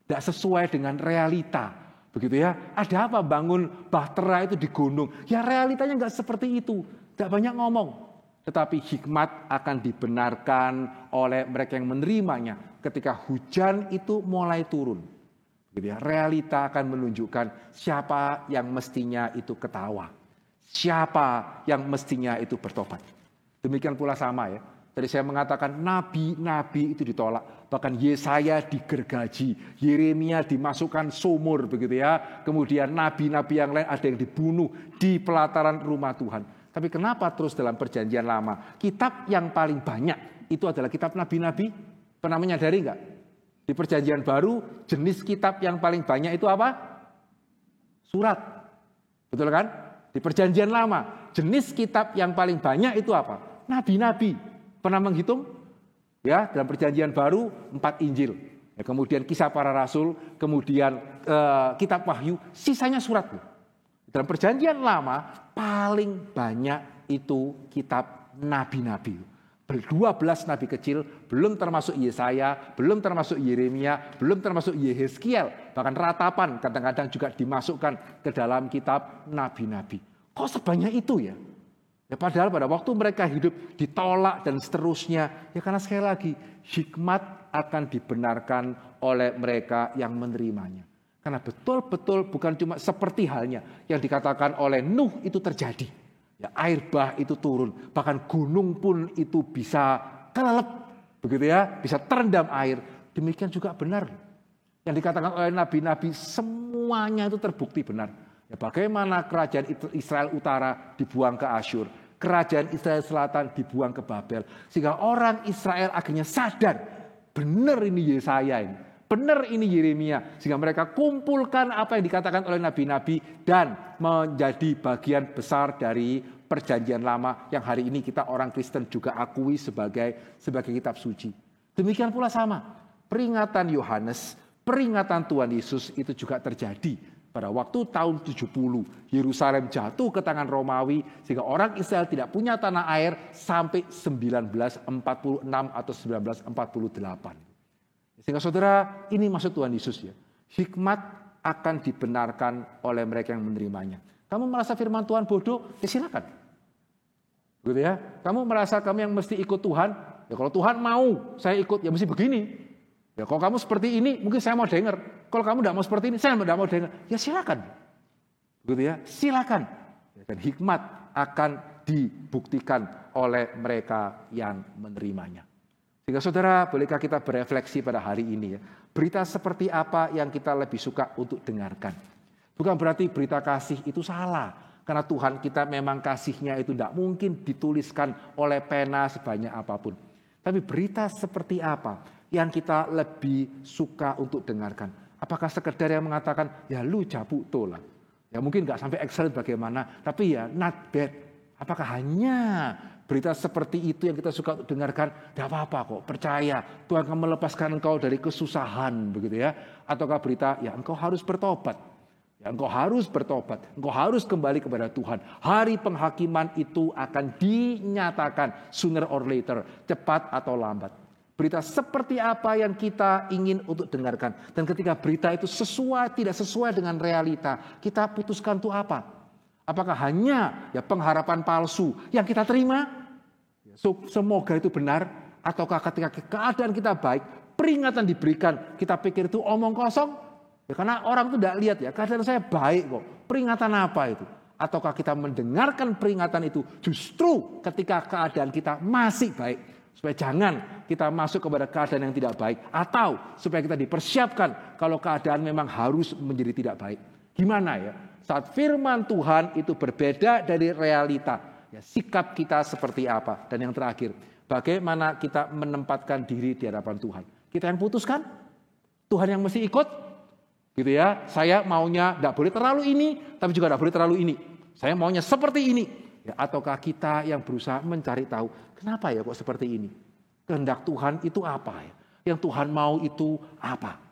Tidak sesuai dengan realita. Begitu ya, ada apa bangun bahtera itu di gunung? Ya realitanya enggak seperti itu, tidak banyak ngomong. Tetapi hikmat akan dibenarkan oleh mereka yang menerimanya ketika hujan itu mulai turun. Begitu ya, realita akan menunjukkan siapa yang mestinya itu ketawa. Siapa yang mestinya itu bertobat. Demikian pula sama ya. Tadi saya mengatakan nabi-nabi itu ditolak. Bahkan Yesaya digergaji. Yeremia dimasukkan sumur begitu ya. Kemudian nabi-nabi yang lain ada yang dibunuh di pelataran rumah Tuhan. Tapi kenapa terus dalam perjanjian lama? Kitab yang paling banyak itu adalah kitab nabi-nabi. Pernah menyadari enggak? Di perjanjian baru jenis kitab yang paling banyak itu apa? Surat. Betul kan? Di perjanjian lama jenis kitab yang paling banyak itu apa? Nabi-nabi. Pernah menghitung? Ya, dalam perjanjian baru 4 Injil. Ya, kemudian Kisah Para Rasul, kemudian Kitab Wahyu, sisanya surat. Dalam perjanjian lama paling banyak itu kitab nabi-nabi. 12 nabi kecil, belum termasuk Yesaya, belum termasuk Yeremia, belum termasuk Yehezkiel. Bahkan ratapan kadang-kadang juga dimasukkan ke dalam kitab nabi-nabi. Kok sebanyak itu ya? Ya padahal pada waktu mereka hidup ditolak dan seterusnya. Ya karena sekali lagi hikmat akan dibenarkan oleh mereka yang menerimanya. Karena betul-betul bukan cuma seperti halnya yang dikatakan oleh Nuh itu terjadi. Ya air bah itu turun. Bahkan gunung pun itu bisa kelelep. Begitu ya, bisa terendam air. Demikian juga benar. Yang dikatakan oleh nabi-nabi semuanya itu terbukti benar. Ya, bagaimana kerajaan Israel Utara dibuang ke Asyur, kerajaan Israel Selatan dibuang ke Babel, sehingga orang Israel akhirnya sadar, benar ini Yesaya ini, benar ini Yeremia, sehingga mereka kumpulkan apa yang dikatakan oleh nabi-nabi dan menjadi bagian besar dari perjanjian lama yang hari ini kita orang Kristen juga akui sebagai kitab suci. Demikian pula sama, peringatan Yohanes, peringatan Tuhan Yesus itu juga terjadi. Pada waktu tahun 70, Yerusalem jatuh ke tangan Romawi sehingga orang Israel tidak punya tanah air sampai 1946 atau 1948. Sehingga saudara, ini maksud Tuhan Yesus ya. Hikmat akan dibenarkan oleh mereka yang menerimanya. Kamu merasa firman Tuhan bodoh? Ya silakan. Begitu ya. Kamu merasa kamu yang mesti ikut Tuhan? Ya kalau Tuhan mau saya ikut, ya mesti begini. Ya kalau kamu seperti ini, mungkin saya mau dengar. Kalau kamu tidak mau seperti ini, saya tidak mau dengar. Ya silakan. Begitu ya, silakan. Dan hikmat akan dibuktikan oleh mereka yang menerimanya. Sehingga saudara, bolehkah kita berefleksi pada hari ini ya. Berita seperti apa yang kita lebih suka untuk dengarkan. Bukan berarti berita kasih itu salah. Karena Tuhan kita memang kasihnya itu tidak mungkin dituliskan oleh pena sebanyak apapun. Tapi berita seperti apa yang kita lebih suka untuk dengarkan? Apakah sekedar yang mengatakan, ya lu jabu tola. Ya mungkin gak sampai excellent bagaimana, tapi ya not bad. Apakah hanya berita seperti itu yang kita suka untuk dengarkan? Tidak apa-apa kok, percaya Tuhan akan melepaskan engkau dari kesusahan begitu ya. Ataukah berita, ya engkau harus bertobat. Ya engkau harus bertobat, engkau harus kembali kepada Tuhan. Hari penghakiman itu akan dinyatakan sooner or later, cepat atau lambat. Berita seperti apa yang kita ingin untuk dengarkan. Dan ketika berita itu tidak sesuai dengan realita, kita putuskan itu apa? Apakah hanya ya pengharapan palsu yang kita terima? Semoga itu benar. Ataukah ketika keadaan kita baik, peringatan diberikan, kita pikir itu omong kosong? Ya, karena orang itu tidak lihat ya, keadaan saya baik kok. Peringatan apa itu? Ataukah kita mendengarkan peringatan itu justru ketika keadaan kita masih baik? Supaya jangan kita masuk kepada keadaan yang tidak baik. Atau supaya kita dipersiapkan kalau keadaan memang harus menjadi tidak baik. Gimana ya? Saat firman Tuhan itu berbeda dari realita. Ya, sikap kita seperti apa? Dan yang terakhir, bagaimana kita menempatkan diri di hadapan Tuhan? Kita yang putuskan? Tuhan yang mesti ikut? Gitu ya, saya maunya tidak boleh terlalu ini, tapi juga tidak boleh terlalu ini. Saya maunya seperti ini. Ya, ataukah kita yang berusaha mencari tahu, kenapa ya kok seperti ini? Kehendak Tuhan itu apa ya? Yang Tuhan mau itu apa?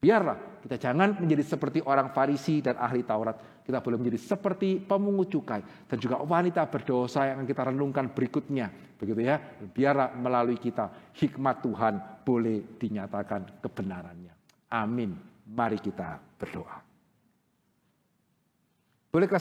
Biarlah kita jangan menjadi seperti orang Farisi dan ahli Taurat. Kita boleh menjadi seperti pemungut cukai dan juga wanita berdosa yang akan kita renungkan berikutnya. Begitu ya. Biarlah melalui kita hikmat Tuhan boleh dinyatakan kebenarannya. Amin. Mari kita berdoa. Bolehkah